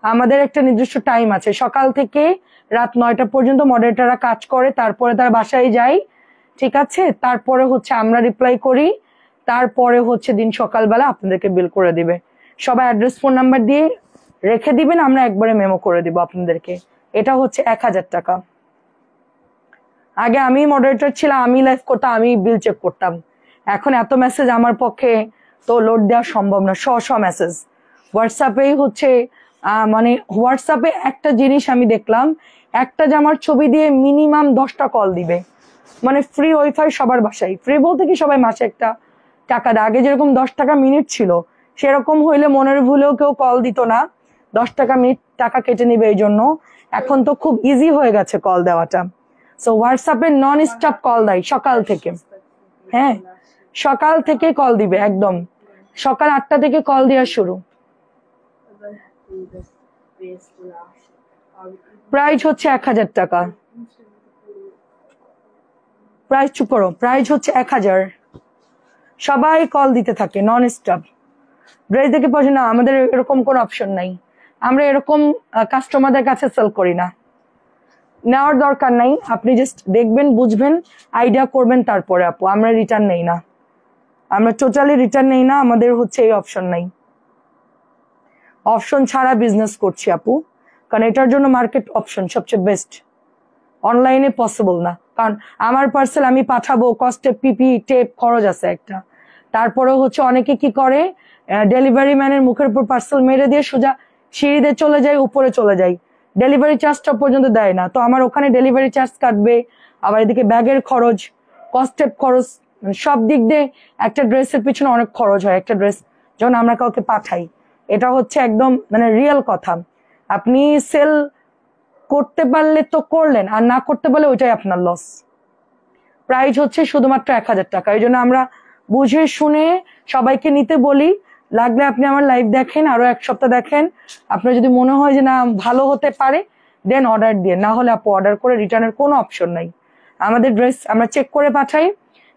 আমাদের একটা নির্দিষ্ট টাইম আছে, সকাল থেকে রাত 9টা পর্যন্ত মডারেটররা কাজ করে, তারপরে তার বাসায় যায়, ঠিক আছে? তারপরে হচ্ছে আমরা রিপ্লাই করি, তারপরে হচ্ছে দিন সকালবেলা আপনাদেরকে বিল করে দিবে। সবাই অ্যাড্রেস ফোন নাম্বার দিয়ে রেখে দিবেন, আমরা একবারে মেমো করে দিব আপনাদেরকে। এটা হচ্ছে 1000 টাকা। আগে আমি মডারেটর ছিলাম, আমি লাইভ করতাম, আমি বিল চেক করতাম। এখন এত মেসেজ আমার পক্ষে তো লোড দেওয়া সম্ভব না, মেসেজ। হোয়াটসঅ্যাপেই হচ্ছে মানে হোয়াটসঅ্যাপে একটা জিনিস আমি দেখলাম, একটা জামার ছবি দিয়ে মিনিমাম 10টা কল দিবে। মানে ফ্রি ওয়াইফাই সবার বাসায়, ফ্রি বলতে কি সবাই মাসে একটা টাকা দেয়। আগে যেরকম 10 টাকা মিনিট ছিল, সেরকম হইলে মনের ভুলেও কেউ কল দিত না, 10 টাকা মিনিট টাকা কেটে নিবে এই জন্য। এখন তো খুব ইজি হয়ে গেছে কল দেওয়াটা। সো হোয়াটসঅ্যাপে নন স্টপ কল দেয় সকাল থেকে। হ্যাঁ, সকাল থেকে কল দিবে, একদম সকাল 8টা থেকে কল দেওয়া শুরু। প্রাইস হচ্ছে 1000 টাকা। প্রাইস চুপ করো, প্রাইস হচ্ছে 1000। সবাই কল দিতে থাকে নন স্টপ। ড্রেস দেখে পছন্দ না, আমাদের এরকম কোনো অপশন নাই। আমরা এরকম কাস্টমারদের কাছে সেল করি না, নেওয়ার দরকার নাই। আপনি জাস্ট দেখবেন, বুঝবেন, আইডিয়া করবেন, তারপরে আপু। আমরা রিটার্ন নেই না, আমরা টোটালি রিটার্ন নেই না, আমাদের হচ্ছে এই অপশন নাই। অপশন ছাড়া বিজনেস করছি আপু, কারণ এটার জন্য মার্কেট অপশন সবচেয়ে বেস্ট। অনলাইনে পসিবল না, কারণ আমার পার্সেল আমি পাঠাবো, কস্টে পিপি টেপ খরচ আছে একটা। তারপরেও হচ্ছে অনেকে কি করে, ডেলিভারি ম্যানের মুখের উপর পার্সেল মেরে দিয়ে সোজা সিঁড়িতে চলে যায়, উপরে চলে যায়, ডেলিভারি চার্জটা পর্যন্ত দেয় না। তো আমার ওখানে ডেলিভারি চার্জ কাটবে, আবার এদিকে ব্যাগের খরচ, কস্টেপ খরচ, মানে সব দিক দিয়ে একটা ড্রেসের পিছনে অনেক খরচ হয়। একটা ড্রেস যখন আমরা কাউকে পাঠাই, এটা হচ্ছে একদম মানে রিয়েল কথা। আপনি সেল করতে পারলে তো করলেন, আর না করতে পারলে ওইটাই আপনার লস। প্রাইস হচ্ছে শুধুমাত্র 1000 টাকা। এই জন্য আমরা বুঝে শুনে সবাইকে নিতে বলি। লাগলে আপনি আমার লাইভ দেখেন, আরো 1 সপ্তাহ দেখেন, আপনার যদি মনে হয় যে না ভালো হতে পারে, দেন অর্ডার দিয়ে। না হলে আপু অর্ডার করে রিটার্নের কোনো অপশন নাই। আমাদের ড্রেস আমরা চেক করে পাঠাই,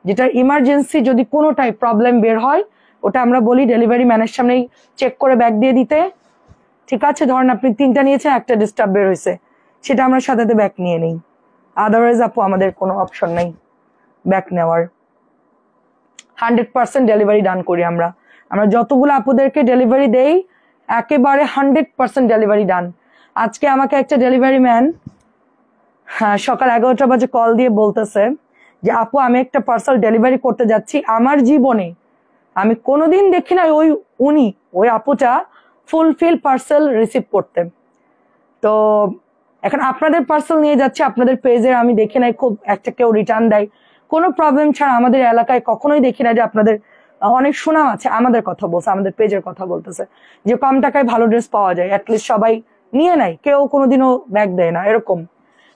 যেটা ইমার্জেন্সি যদি কোনোটাই প্রবলেম বের হয়, ওটা আমরা বলি ডেলিভারি ম্যানের সামনেই চেক করে ব্যাগ দিয়ে দিতে। ঠিক আছে, ধরেন আপনি 3টা নিয়েছেন, একটা ডিস্টার্ব বের হয়েছে, সেটা আমরা সাথে ব্যাক নিয়ে নিই। আদারওয়াইজ আপু আমাদের কোনো অপশন নাই ব্যাক নেওয়ার। 100% ডেলিভারি ডান করি আমরা। আমরা যতগুলো আপুদেরকে ডেলিভারি দেই, একেবারে 100% ডেলিভারি ডান। আজকে আমাকে একটা ডেলিভারি ম্যান সকাল 11টা বাজে কল দিয়ে বলতেছে যে আপু আমি একটা পার্সেল ডেলিভারি করতে যাচ্ছি, আমার জীবনে আমি কোনোদিন দেখি না ওই আপুটা ফুলফিল পার্সেল রিসিভ করতে। তো এখন আপনাদের পার্সেল নিয়ে যাচ্ছে, আপনাদের পেজে আমি দেখি নাই খুব একটা কেউ রিটার্ন দেয় কোনো প্রবলেম ছাড়া। আমাদের এলাকায় কখনোই দেখি না যে আপনাদের অনেক সুনাম আছে, আমাদের কথা বলছে, আমাদের পেজের কথা বলতেছে যে কম টাকায় ভালো ড্রেস পাওয়া যায়, অ্যাটলিস্ট সবাই নিয়ে নেয়, কেউ কোনোদিনও ব্যাগ দেয় না এরকম।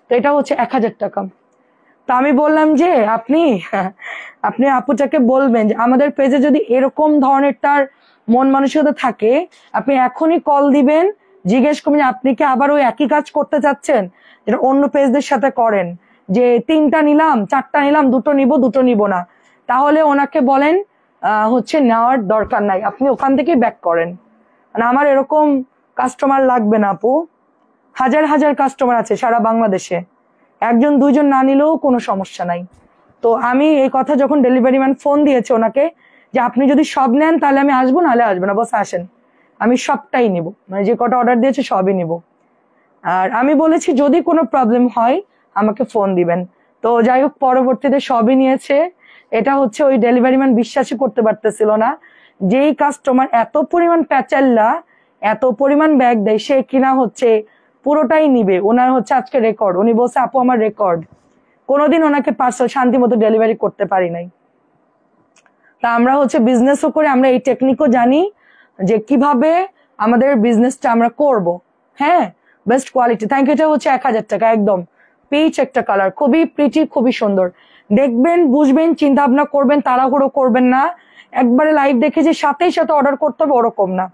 তো এটা হচ্ছে 1000 টাকা। তো আমি বললাম যে আপনি আপুটাকে বলবেন যে আমাদের পেজে যদি এরকম ধরনের তার মন মানসিকতা থাকে, আপনি এখনই কল দিবেন, জিজ্ঞেস করবেন আপনি কি আবার ওই একই কাজ করতে চাচ্ছেন যেটা অন্য পেজদের সাথে করেন, যে 3টা নিলাম, 4টা নিলাম, 2টো নিব, 2টো নিব না। তাহলে ওনাকে বলেন হচ্ছে নেওয়ার দরকার নাই, আপনি ওখান থেকে ব্যাক করেন। মানে আমার এরকম কাস্টমার লাগবে না আপু, হাজার হাজার কাস্টমার আছে সারা বাংলাদেশে, 1জন 2জন না নিলেও কোনো সমস্যা নাই। তো আমি এই কথা যখন ডেলিভারি ম্যান ফোন দিয়েছে ওনাকে যে আপনি যদি সব নেন তাহলে আমি আসবো, নাহলে আসবো না, বস আসেন, আমি সবটাই নিব, মানে যে কটা অর্ডার দিয়েছে সবই নিব। আর আমি বলেছি যদি কোনো প্রবলেম হয় আমাকে ফোন দিবেন। তো যাই হোক, পরবর্তীতে সবই নিয়েছে। এটা হচ্ছে ওই ডেলিভারি ম্যান বিশ্বাসই করতে পারতেছিল না, যেই কাস্টমার এত পরিমাণ প্যাচাল্লা, এত পরিমাণ ব্যাগ দেয়, সে কিনা হচ্ছে পুরোটাই নিবে। ওনার হচ্ছে আজকে রেকর্ড, উনি বলছে আপু আমার রেকর্ড, কোনোদিন ওনাকে পার্সেল শান্তি মতো ডেলিভারি করতে পারি নাই। তা আমরা হচ্ছে বিজনেসও করে, আমরা এই টেকনিকও জানি যে কিভাবে আমাদের বিজনেসটা আমরা করব। হ্যাঁ, বেস্ট কোয়ালিটি। Thank you. এটা হচ্ছে 1000 টাকা, একদম পিচ একটা কালার, খুবই প্রিটি, খুবই সুন্দর। দেখবেন, বুঝবেন, চিন্তা ভাবনা করবেন, তাড়াহুড়ো করবেন না। একবারে লাইভ দেখে যে সাথে সাথে অর্ডার করতে হবে ওরকম না,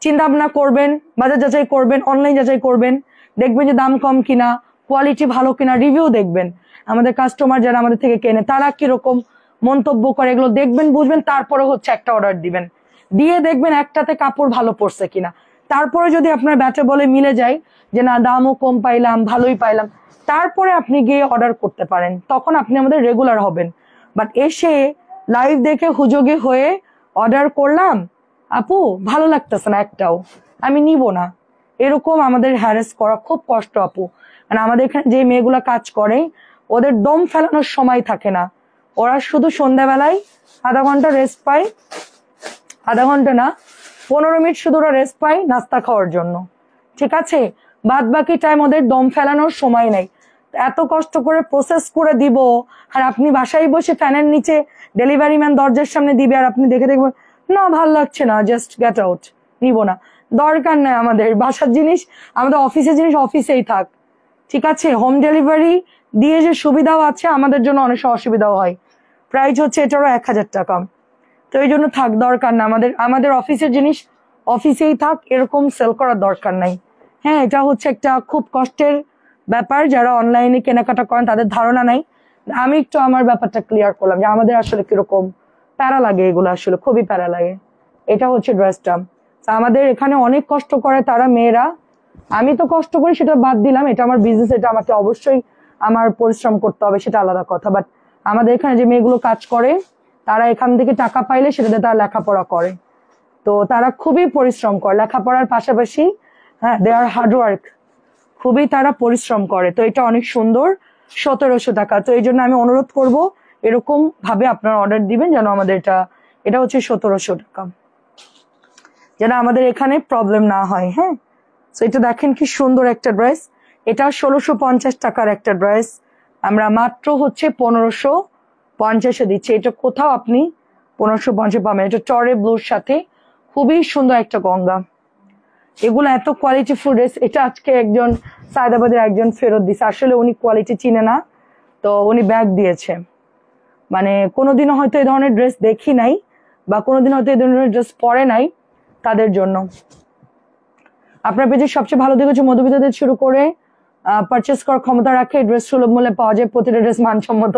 চিন্তা ভাবনা করবেন, বাজার যাচাই করবেন, অনলাইন যাচাই করবেন, দেখবেন যে দাম কম কিনা, কোয়ালিটি ভালো কিনা, রিভিউ দেখবেন, আমাদের কাস্টমার যারা আমাদের থেকে কেনে তারা কিরকম মন্তব্য করে, এগুলো দেখবেন, বুঝবেন, তারপরে হচ্ছে একটা অর্ডার দিবেন। দিয়ে দেখবেন একটাতে কাপড় ভালো পড়ছে কিনা। তারপরে যদি আপনার ব্যাটে বলে মিলে যায় যে না দামও কম পাইলাম, ভালোই পাইলাম, তারপরে আপনি গিয়ে অর্ডার করতে পারেন, তখন আপনি আমাদের রেগুলার হবেন। বাট এসে লাইভ দেখে হুজুগে হয়ে অর্ডার করলাম, আপু ভালো লাগতেছে না একটাও, আমি নিব না, এরকম আমাদের হ্যারেস করা খুব কষ্ট আপু। মানে আমাদের এখানে যে মেয়েগুলা কাজ করে ওদের দম ফেলানোর সময় থাকে না, ওরা শুধু সন্ধ্যাবেলায় আধা ঘন্টা রেস্ট পায়, আধা ঘন্টা না 15 মিনিট শুধু ওরা রেস্ট পায় নাস্তা খাওয়ার জন্য, ঠিক আছে? বাদ বাকি টাইম ওদের দম ফেলানোর সময় নেই। এত কষ্ট করে প্রসেস করে দিব, আর আপনি বাসায় বসে ফ্যানের নিচে ডেলিভারি ম্যান দরজার সামনে দিবে আর আপনি দেখে দেখবেন না ভাল লাগছে না, জাস্ট গেট আউট, নিব না, দরকার নাই। আমাদের বাসার জিনিস, আমাদের অফিসের জিনিস অফিসেই থাক, ঠিক আছে? হোম ডেলিভারি দিয়ে যে সুবিধাও আছে আমাদের জন্য অনেক অসুবিধাও হয়। প্রাইস হচ্ছে এটারও 1000 টাকা। তো এই জন্য থাক, দরকার না আমাদের, আমাদের অফিসের জিনিস অফিসেই থাক, এরকম সেল করার দরকার নাই। হ্যাঁ, এটা হচ্ছে একটা খুব কষ্টের ব্যাপার, যারা অনলাইনে কেনাকাটা করেন তাদের ধারণা নাই। আমি একটু আমার ব্যাপারটা ক্লিয়ার করলাম যে আমাদের আসলে কিরকম প্যারা লাগে, এগুলো আসলে খুবই প্যারা লাগে। এটা হচ্ছে ড্রেসটা। আমাদের এখানে অনেক কষ্ট করে তারা, মেয়েরা। আমি তো কষ্ট করি, সেটা বাদ দিলাম, এটা আমার বিজনেস, এটা আমাকে অবশ্যই আমার পরিশ্রম করতে হবে, সেটা আলাদা কথা। বাট আমাদের এখানে যে মেয়েগুলো কাজ করে তারা এখান থেকে টাকা পাইলে সেটাতে তারা লেখাপড়া করে, তো তারা খুবই পরিশ্রম করে লেখাপড়ার পাশাপাশি। হ্যাঁ, দে আর হার্ড ওয়ার্ক, খুবই তারা পরিশ্রম করে। তো এটা অনেক সুন্দর, 1700 টাকা। তো এই জন্য আমি অনুরোধ করব এরকম ভাবে আপনারা অর্ডার দিবেন যেন আমাদের এটা হচ্ছে 1700 টাকা, যেন আমাদের এখানে প্রবলেম না হয়। হ্যাঁ, তো এটা দেখেন কি সুন্দর একটা ড্রেস, এটা 1650 টাকার একটা ড্রেস, আমরা মাত্র হচ্ছে 1550 দিচ্ছি। এটা কোথাও আপনি 1550 পাবেন। এটা টরে ব্লুর সাথে খুবই সুন্দর একটা গঙ্গা। এগুলো এত কোয়ালিটি ফুল ড্রেস। এটা আজকে একজন সায়দাবাদের একজন ফেরত দিছে, আসলে উনি কোয়ালিটি চিনে না, তো উনি ব্যাগ দিয়েছে। মানে কোনোদিনও হয়তো এই ধরনের ড্রেস দেখি নাই, বা কোনোদিন হয়তো এই ধরনের ড্রেস পরে নাই, তাদের জন্য। আপনার পেজের সবচেয়ে ভালো দিক হচ্ছে মধ্যবিত্তদের শুরু করে পারচেস করার ক্ষমতা রাখে, ড্রেস সুলভ মূল্যে পাওয়া যায়, প্রতিটা ড্রেস মানসম্মত।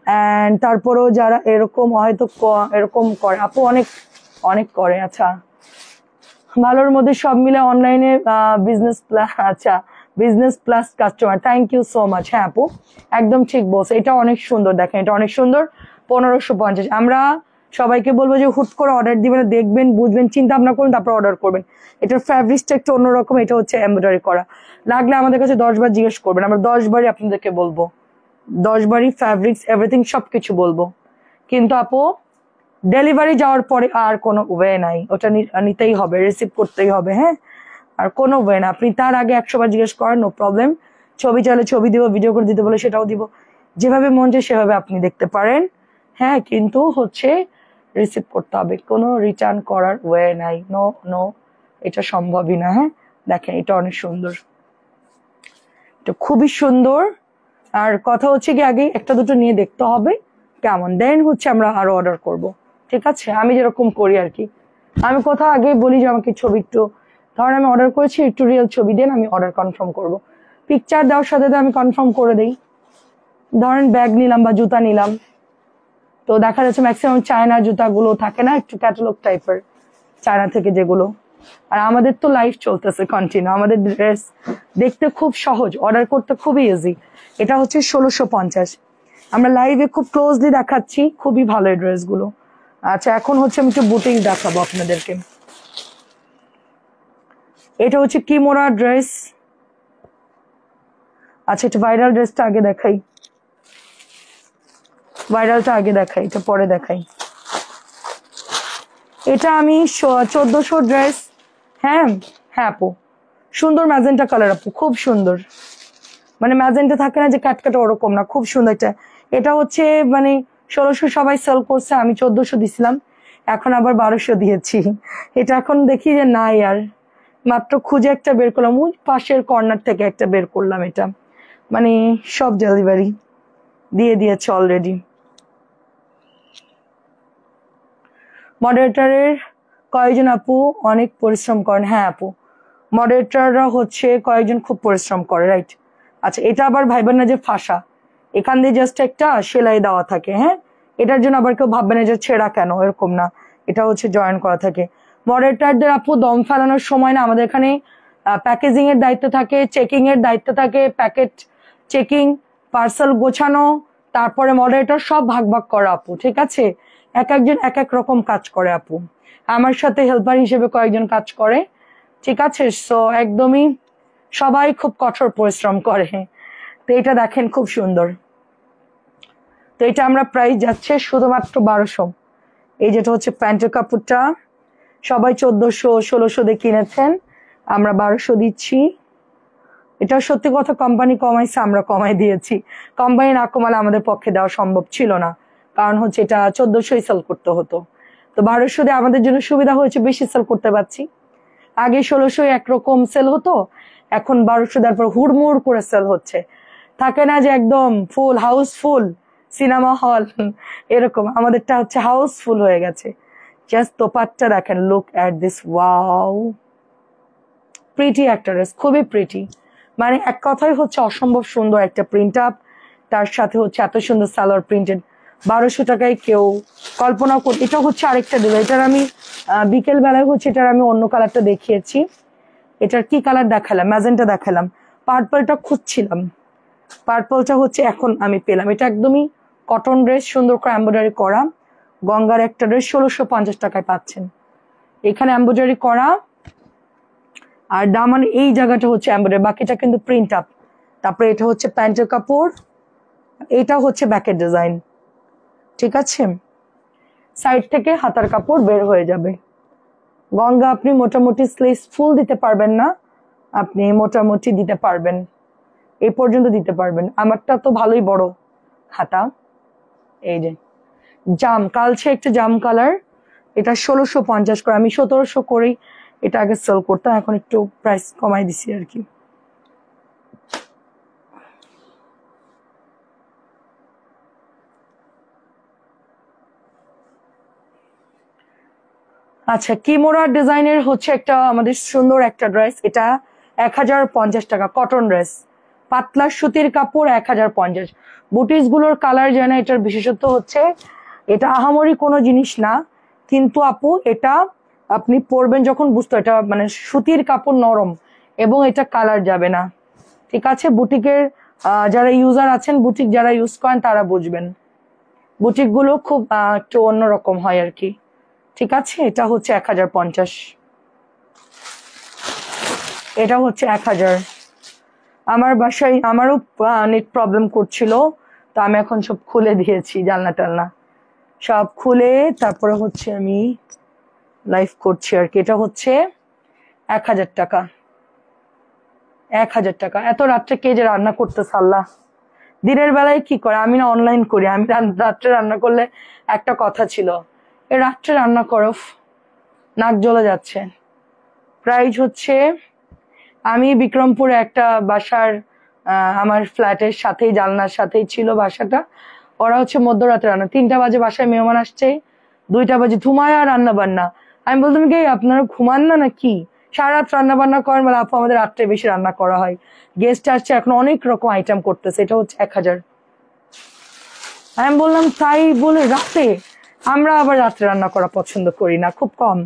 অ্যান্ড তারপরেও যারা এরকম হয়তো এরকম করে, আপু অনেক অনেক করে। আচ্ছা, ভালোর মধ্যে সব মিলে অনলাইনে বিজনেস প্লাস, আচ্ছা business plus customer, thank you so much. হ্যাঁ আপু, একদম ঠিক বলছে, এটা অনেক সুন্দর। দেখেন এটা অনেক সুন্দর, 1550। আমরা সবাইকে বলবো যে হুট করে অর্ডার দিবেন, দেখবেন, বুঝবেন, চিন্তা ভাবনা করুন, তারপর অর্ডার করবেন। এটার ফ্যাব্রিক্সটা একটু অন্যরকম, এটা হচ্ছে এমব্রয়ডারি করা। লাগলে আমাদের কাছে 10 বার জিজ্ঞেস করবেন, আমরা 10 বারই আপনাদেরকে বলবো, 10 বারই ফ্যাব্রিক্স এভরিথিং সবকিছু বলবো। কিন্তু আপু ডেলিভারি যাওয়ার পরে আর কোনো ওয়ে নাই, ওটা নিতেই হবে, রিসিভ করতেই হবে। হ্যাঁ, আর কোনো ওয়ে না, আপনি তার আগে 100 বার জিজ্ঞেস করেন, নো প্রবলেম। ছবি চাইলে ছবি দিব, ভিডিও করে দিতে বলে সেটাও দিব, যেভাবে মন চায় সেভাবে আপনি দেখতে পারেন। হ্যাঁ, কিন্তু হচ্ছে রিসিভ করতে হবে, কোনো রিটার্ন করার ওয়ে নাই, নো নো, এটা সম্ভবই না। হ্যাঁ, দেখেন এটা অনেক সুন্দর, এটা খুবই সুন্দর। আর কথা হচ্ছে কি আগে একটা দুটো নিয়ে দেখতে হবে কেমন, দেন হচ্ছে আমরা আরো অর্ডার করব, ঠিক আছে? আমি যেরকম করি আর কি, আমি কোথাও আগে বলি যে আমাকে ছবি একটু, ধরেন আমি অর্ডার করেছি, একটু রিয়েল ছবি দেন, আমি অর্ডার কনফার্ম করব। পিকচার দেওয়ার সাথে আমি কনফার্ম করে দিই। ধরেন ব্যাগ নিলাম বা জুতা নিলাম, তো দেখা যাচ্ছে ম্যাক্সিমাম চায়না জুতাগুলো থাকে না, একটু ক্যাটালগ টাইপের, চায়না থেকে যেগুলো। আর আমাদের তো লাইফ চলতেছে কন্টিনিউ, আমাদের ড্রেস দেখতে খুব সহজ, অর্ডার করতে খুবই ইজি। এটা হচ্ছে 1650, আমরা লাইভে খুব ক্লোজলি দেখাচ্ছি, খুবই ভালো এই ড্রেসগুলো। আচ্ছা, এখন হচ্ছে আমি একটু বুটিক দেখাবো আপনাদেরকে। এটা হচ্ছে কিমোরা ড্রেস। আচ্ছা, এটা ভাইরাল ড্রেসটা আগে দেখাই, ভাইরালটা আগে দেখাই, এটা পরে দেখাই। এটা আমি 1400 ড্রেস। হ্যাঁ হ্যাঁ আপু, সুন্দর ম্যাজেন্টা কালার আপু, খুব সুন্দর। মানে ম্যাজেন্টা থাকে না যে কাটকাটা, ওরকম না, খুব সুন্দর। এটা হচ্ছে মানে 1600 সবাই সেল করছে, আমি 1400 দিছিলাম, এখন আবার 1200 দিয়েছি। এটা এখন দেখি যে নাই আর, মাত্র খুঁজে একটা বের করলাম, ওই পাশের কর্নার থেকে একটা বের করলাম। এটা মানে সব ডেলিভারি দিয়ে দিয়েছে অলরেডি। মডারেটরের কয়েকজন আপু অনেক পরিশ্রম করেন। হ্যাঁ আপু, মডারেটররা হচ্ছে কয়েকজন খুব পরিশ্রম করে, রাইট। আচ্ছা, এটা আবার ভাইবেন না যে ফাঁসা, এখান দিয়ে জাস্ট একটা সেলাই দেওয়া থাকে। হ্যাঁ, এটার জন্য আবার কেউ ভাববে না যে ছেঁড়া কেন, এরকম না, এটা হচ্ছে জয়েন করা থাকে। মডারেটরদের আপু দম ফেলানোর সময় না আমাদের এখানে প্যাকেজিং এর দায়িত্ব থাকে, চেকিং এর দায়িত্ব থাকে, প্যাকেট চেকিং, পার্সেল গোছানো, তারপরে মডারেটর সব ভাগ ভাগ করা আপু, ঠিক আছে? এক একজন এক এক রকম কাজ করে আপু, আমার সাথে হেল্পার হিসেবে কয়েকজন কাজ করে, ঠিক আছে? সো একদমই সবাই খুব কঠোর পরিশ্রম করে। তো এটা দেখেন খুব সুন্দর, তো এটা আমরা প্রাইস যাচ্ছে শুধুমাত্র 1200। এই যেটা হচ্ছে প্যান্টের কাপড়টা, সবাই 1400 1600 দিয়ে কিনেছেন, আমরা 1200 দিচ্ছি। এটা সত্যি কথা, কোম্পানি কমাইছে, আমরা কমাই দিয়েছি। কোম্পানি না কমালে আমাদের পক্ষে দেওয়া সম্ভব ছিল না, কারণ হচ্ছে এটা 1400 সেল করতে হতো। তো 1200 দিয়ে আমাদের জন্য সুবিধা হয়েছে, বেশি সেল করতে পারছি। আগে 1600 একরকম সেল হতো, এখন 1200 দেওয়ার পর হুড়মুড় করে সেল হচ্ছে। থাকে না যে একদম ফুল হাউসফুল সিনেমা হল, এরকম আমাদেরটা হচ্ছে হাউসফুল হয়ে গেছে। জাস্ট তোপারটা দেখেন, look at this, wow, pretty একটা ড্রেস, খুবই প্রিটি। মানে এক কথাই হচ্ছে অসম্ভব সুন্দর একটা প্রিন্ট আপ, তার সাথে হচ্ছে এত সুন্দর সালোয়ার প্রিন্টেড। 1200 টাকায় কেউ কল্পনা করি। এটা হচ্ছে আরেকটা ডিজাইন, এটার আমি বিকেল বেলায় হচ্ছে এটার আমি অন্য কালারটা দেখিয়েছি। এটার কি কালার দেখালাম, ম্যাজেন্টা দেখালাম, পার্পলটা খুঁজছিলাম, পার্পলটা হচ্ছে এখন আমি পেলাম। এটা একদমই কটন ড্রেস, সুন্দর করে এমব্রয়ডারি করা, গঙ্গার একটা ড্রেস 1650 টাকায় পাচ্ছেন। এখানে এমব্রয়ডারি করা, আর দামান এই জায়গাটা হচ্ছে এমব্রয়ডারি, বাকিটা কিন্তু প্রিন্ট আপ। তারপরে এটা হচ্ছে প্যান্টের কাপড়, এটা হচ্ছে ব্যাকের ডিজাইন, ঠিক আছে। সাইড থেকে হাতার কাপড় বের হয়ে যাবে। গঙ্গা আপনি মোটামুটি স্লিভস ফুল দিতে পারবেন না, আপনি মোটামুটি দিতে পারবেন, এই পর্যন্ত দিতে পারবেন। আমারটা তো ভালোই বড় হাতা। এই যে জাম, কালছে একটা জাম কালার, এটা 1650 করে, আমি 1700 করেই এটা আগে সেল করতাম, এখন একটু প্রাইস কমাই দিছি আর কি। আচ্ছা, কিমোরা ডিজাইনের হচ্ছে একটা আমাদের সুন্দর একটা ড্রেস, এটা 1050 টাকা, কটন ড্রেস, পাতলা সুতির কাপড়, 1050। বুটিস গুলোর কালার যেন, এটার বিশেষত্ব হচ্ছে এটা আহামরি কোনো জিনিস না, কিন্তু আপু এটা আপনি পরবেন যখন বুঝতে, এটা মানে সুতির কাপড়, নরম, এবং এটা কালার যাবে না, ঠিক আছে। বুটিকের যারা ইউজার আছেন, বুটিক যারা ইউজ করেন তারা বুঝবেন, বুটিক গুলো খুব একটু অন্যরকম হয় আর কি, ঠিক আছে। এটা হচ্ছে 1050, এটা হচ্ছে 1000। আমার বাসায় আমারও নেট প্রবলেম করছিল, তো আমি এখন সব খুলে দিয়েছি, জানলা টালনা সব খুলে তারপরে হচ্ছে আমি লাইভ করছি আর কি। এটা হচ্ছে 1000 টাকা, 1000 টাকা। এত রাত্রে কে যে রান্না করতে সাল্লা, দিনের বেলায় কি করে, আমি না অনলাইন করি, আমি রাত্রে রান্না করলে একটা কথা ছিল, এ রাত্রে রান্না করো, নাক জ্বলে যাচ্ছে। প্রাইস হচ্ছে, আমি বিক্রমপুরে একটা বাসার, আমার ফ্ল্যাটের সাথেই, জানলার সাথেই ছিল বাসাটা, ওরা হচ্ছে মধ্যরাতে রান্না, 3টা বাজে বাসায় মেহমান আসছে, 2টা বাজে ধুমায় আর রান্না বান্না। আমি বলতাম কি, আপনারা ঘুমান না নাকি, সারা রাত রান্না বান্না করেন? বলে আপু আমাদের রাত্রে বেশি রান্না করা হয়, গেস্ট আসছে, এখন অনেক রকম আইটেম করতেছে। এটা হচ্ছে 1000। আমি বললাম তাই বলে রাতে, আমরা আবার রাত্রে রান্না করা পছন্দ করি না, খুব কম।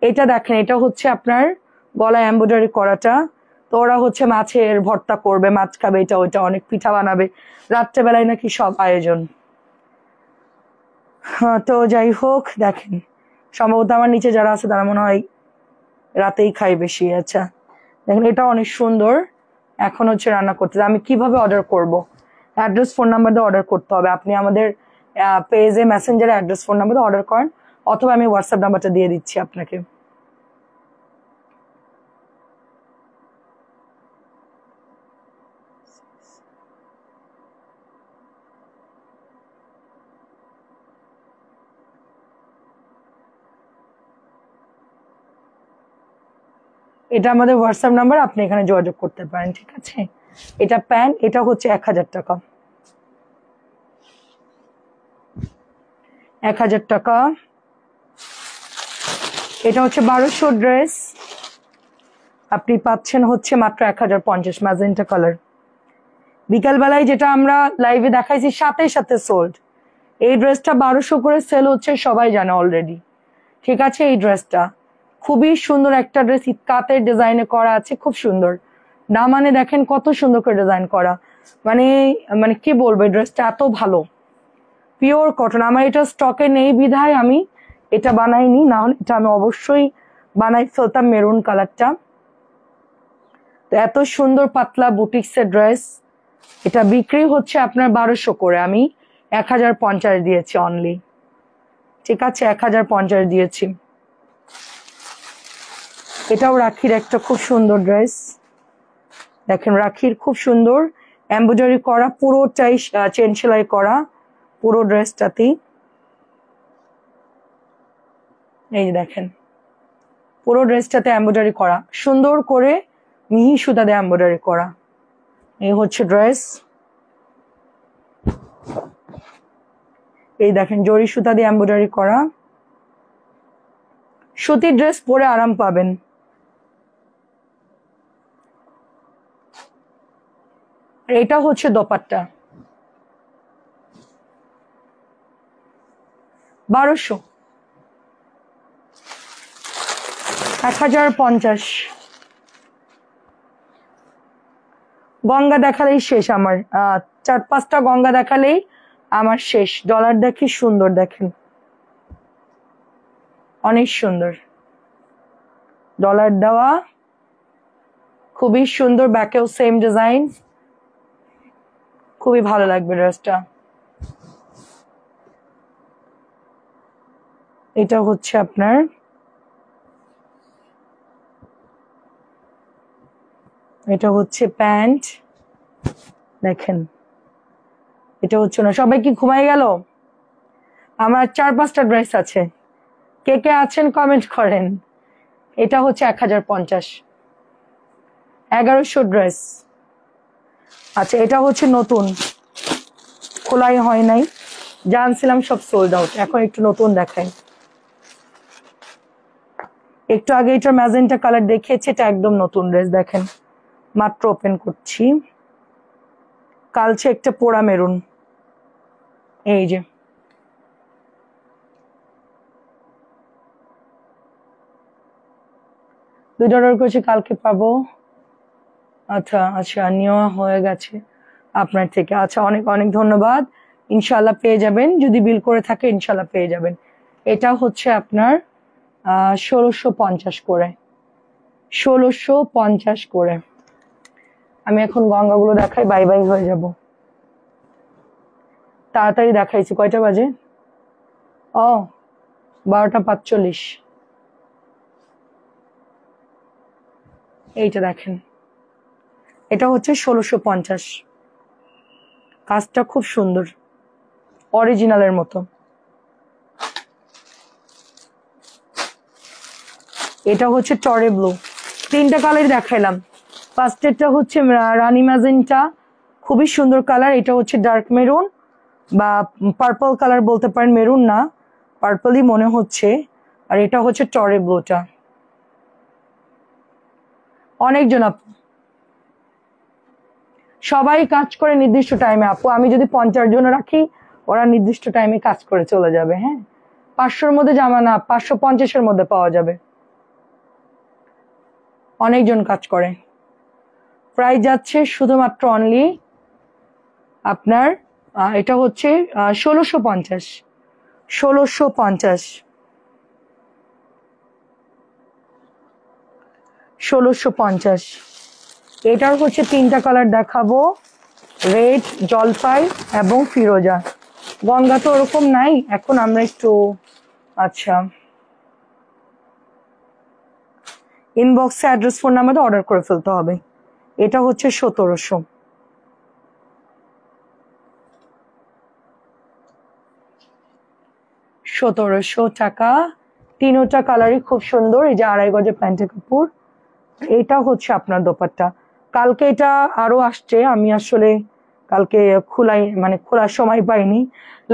এটা দেখেন, এটা হচ্ছে আপনার গলায় এমব্রয়ডারি করাটা, তো ওরা হচ্ছে মাছের ভর্তা করবে, মাছ খাবে, এটা ওইটা, অনেক পিঠা বানাবে, রাত্রেবেলায় নাকি সব আয়োজন। হ্যাঁ, তো যাই হোক, দেখেন সম্ভবত আমার নিচে যারা আছে তারা মনে হয় রাতেই খাই বেশি। আচ্ছা দেখেন, এটা অনেক সুন্দর। এখন হচ্ছে রান্না করতে, আমি কিভাবে অর্ডার করব? অ্যাড্রেস ফোন নাম্বার দিয়ে অর্ডার করতে হবে। আপনি আমাদের পেজে মেসেঞ্জারে অ্যাড্রেস ফোন নাম্বার দিয়ে অর্ডার করেন, অথবা আমি হোয়াটসঅ্যাপ নাম্বারটা দিয়ে দিচ্ছি আপনাকে। এটা আমাদের হোয়াটসঅ্যাপ নাম্বার, আপনি এখানে যোগাযোগ করতে পারেন, ঠিক আছে। এটা প্যান্ট, এটা হচ্ছে 1000 টাকা, 1000 টাকা। এটা হচ্ছে 1200 ড্রেস, আপনি পাচ্ছেন হচ্ছে মাত্র 1050, ম্যাজেন্টা কালার। বিকাল বেলায় যেটা আমরা লাইভে দেখাইছি, সাথে সাথে সোল্ড। এই ড্রেসটা 1200 করে সেল হচ্ছে, সবাই জানে অলরেডি, ঠিক আছে। এই ড্রেসটা খুবই সুন্দর একটা ড্রেস, কাতের ডিজাইনে করা আছে, খুব সুন্দর। দামানে দেখেন কত সুন্দর করে ডিজাইন করা, মানে মানে কি বলবো, ড্রেসটা এত ভালো, পিওর কটন। আমার এটা স্টকে নেই বিধায় আমি এটা বানাইনি, না হলে এটা আমি অবশ্যই বানাই ফেলতাম, মেরুন কালারটা। তো এত সুন্দর পাতলা বুটিক্সের ড্রেস, এটা বিক্রি হচ্ছে আপনার 1200 করে, আমি 1050 দিয়েছি অনলি, ঠিক আছে, 1050 দিয়েছি। এটাও রাখির একটা খুব সুন্দর ড্রেস, দেখেন রাখির খুব সুন্দর এমব্রয়ডারি করা, পুরোটাই চেন সেলাই করা পুরো ড্রেসটাতেই। এই যে দেখেন পুরো ড্রেসটাতে এমব্রয়ডারি করা, সুন্দর করে মিহি সুতা দিয়ে এমব্রয়ডারি করা। এই হচ্ছে ড্রেস, এই দেখেন জরি সুতা দিয়ে এমব্রয়ডারি করা, সুতির ড্রেস পরে আরাম পাবেন। এটা হচ্ছে দোপাট্টা, 1200, 1050। গঙ্গা দেখালেই শেষ আমার, 4-5টা গঙ্গা দেখালেই আমার শেষ। ডলার দেখি সুন্দর, দেখেন অনেক সুন্দর ডলার দেওয়া, খুবই সুন্দর, ব্যাকেও সেম ডিজাইন, খুবই ভালো লাগবে ড্রেসটা। এটা হচ্ছে আপনার এটা হচ্ছে প্যান্ট, দেখেন এটা হচ্ছে না। সবাই কি ঘুমাই গেল? আমার 4-5টা ড্রেস আছে, কে কে আছেন কমেন্ট করেন। এটা হচ্ছে 1050, 1100 ড্রেস। আচ্ছা এটা হচ্ছে নতুন, খোলাই হয় নাই, জানছিলাম সব সোল্ড আউট, এখন একটু নতুন দেখাই। একটু আগে এটার ম্যাজেন্টা কালার দেখিয়েছি, এটা একদম নতুন ড্রেস, দেখেন মাত্র ওপেন করছি। কালচে একটা পোড়া মেরুন, এই যে দুইটা অর্ডার করেছি, কালকে পাবো। আচ্ছা আচ্ছা, নেওয়া হয়ে গেছে আপনার থেকে, আচ্ছা অনেক অনেক ধন্যবাদ। ইনশাল্লাহ পেয়ে যাবেন, যদি বিল করে থাকে ইনশাল্লাহ পেয়ে যাবেন। এটা হচ্ছে আপনার 1650 করে, 1650 করে। আমি এখন গঙ্গাগুলো দেখাই, বাই বাই হয়ে যাব। তাড়াতাড়ি দেখাইছি, কয়টা বাজে? ও 12টা 45। এইটা দেখেন, এটা হচ্ছে 1650, কাজটা খুব সুন্দর, অরিজিনালের মতো। এটা হচ্ছে টরে ব্লু, 3টা কালার দেখাইলাম। ফার্স্টেরটা হচ্ছে রানী ম্যাজেন্টা, খুবই সুন্দর কালার। এটা হচ্ছে ডার্ক মেরুন বা পার্পল কালার বলতে পারেন, মেরুন না পার্পলই মনে হচ্ছে। আর এটা হচ্ছে টরে ব্লুটা। অনেকজন আপু, সবাই কাজ করে নির্দিষ্ট টাইমে আপু, আমি যদি 50 জন রাখি ওরা নির্দিষ্ট টাইমে কাজ করে চলে যাবে। হ্যাঁ 500-র মধ্যে জামা না, 550-এর মধ্যে পাওয়া যাবে, অনেকজন কাজ করে। প্রাইস যাচ্ছে শুধুমাত্র অনলি আপনার এটা হচ্ছে 1650, 1650, 1650। এটার হচ্ছে 3টা কালার দেখাবো, রেড, জলপাই এবং ফিরোজা। গঙ্গা তো ওরকম নাই এখন, আমরা একটু আচ্ছা ইনবক্সে অ্যাড্রেস ফোন নাম্বারে অর্ডার করে ফেলতে হবে। এটা হচ্ছে 1700, 1700 টাকা। 3টা কালারই খুব সুন্দর। এই যে 2.5 গজের প্যান্টের কাপড়, এটা হচ্ছে আপনার দোপাট্টা। কালকে এটা আরো আসছে, আমি আসলে কালকে খোলার সময় পাইনি,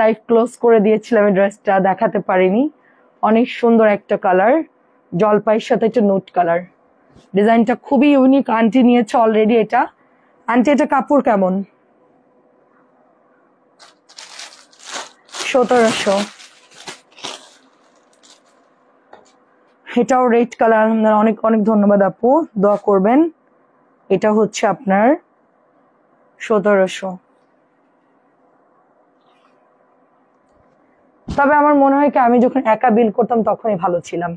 লাইভ ক্লোজ করে দিয়েছিলাম, এই ড্রেসটা দেখাতে পারিনি। অনেক সুন্দর একটা কালার, জলপাইয়ের সাথে একটা নোট কালার, ডিজাইনটা খুবই ইউনিক। আন্টি নিয়েছে অলরেডি এটা। আন্টি এটা কাপড় কেমন? 1700। এটাও রেড কালার, অনেক অনেক ধন্যবাদ আপু, দোয়া করবেন। এটা হচ্ছে আপনার 1700। তবে আমার মনে হয় কি, আমি যখন একা বিল করতাম তখনই ভালো ছিলাম,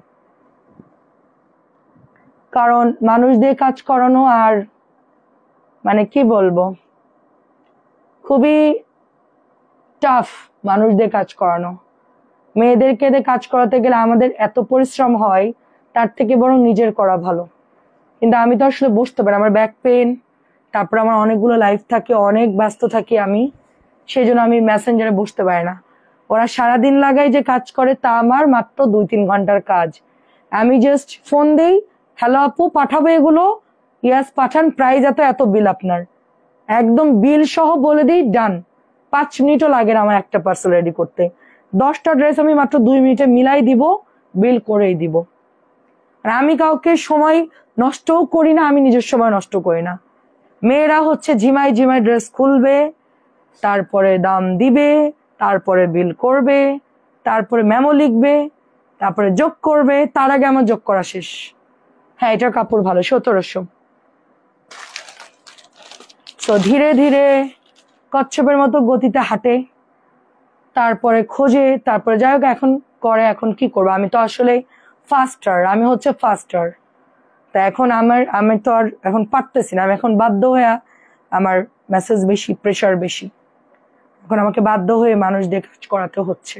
কারণ মানুষ দিয়ে কাজ করানো আর কি বলবো, খুবই টাফ মানুষদের কাজ করানো। মেয়েদেরকে দিয়ে কাজ করাতে গেলে আমাদের এত পরিশ্রম হয়, তার থেকে বরং নিজের করা ভালো। কিন্তু আমি তো আসলে বসতে পারি, আমার ব্যাক পেন, তারপর আমার অনেকগুলো লাইফ থাকে, অনেক ব্যস্ত থাকি আমি, সেই জন্য আমি মেসেঞ্জারে বসতে পারি না। ওরা সারাদিন লাগায় যে কাজ করে তা আমার মাত্র 2-3 ঘন্টার কাজ। আমি জাস্ট ফোন দেই, হ্যালো আপু পাঠাবো এগুলো, ইয়াস পাঠান, প্রাইস এত বিল আপনার, একদম বিল সহ বলে দিই, ডান। 5 মিনিটও লাগে না আমার একটা পার্সেল রেডি করতে। 10টা ড্রেস আমি মাত্র 2 মিনিটে মিলাই দিব, বিল করেই দিব। আর আমি কাউকে সময় নষ্টও করি না, আমি নিজের সময় নষ্ট করি না। মেয়েরা হচ্ছে ঝিমাই ঝিমাই ড্রেস খুলবে, তারপরে দাম দিবে, তারপরে বিল করবে, তারপরে মেমো লিখবে, তারপরে যোগ করবে, তার আগে আমার যোগ করা শেষ। হ্যাঁ, এটার কাপড় ভালো, 1700। তো ধীরে ধীরে কচ্ছপের মতো গতিতে হাঁটে, তারপরে খোঁজে, তারপরে যাই হোক এখন করে। এখন কি করবো, আমি তো আসলে ফাস্টার, আমি হচ্ছে ফাস্টার। তা এখন আমি তো আর এখন পারতেছি না, আমি এখন বাধ্য হয়ে, আমার মেসেজ বেশি, প্রেশার বেশি, এখন আমাকে বাধ্য হয়ে মানুষদের কাজ করাতে হচ্ছে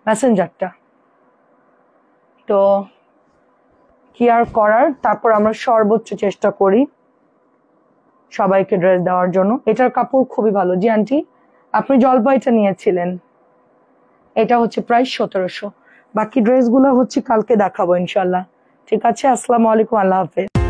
মেসেঞ্জারটা। তো কি আর করার, তারপর আমরা সর্বোচ্চ চেষ্টা করি সবাইকে ড্রেস দেওয়ার জন্য। এটার কাপড় খুবই ভালো। জি আন্টি, আপনি জলপাইটা নিয়েছিলেন, এটা হচ্ছে প্রায় 1700। বাকি ড্রেসগুলো হচ্ছে কালকে দেখাবো ইনশাল্লাহ। ঠিক আছে, আসসালামু আলাইকুম, আল্লাহ হাফেজ।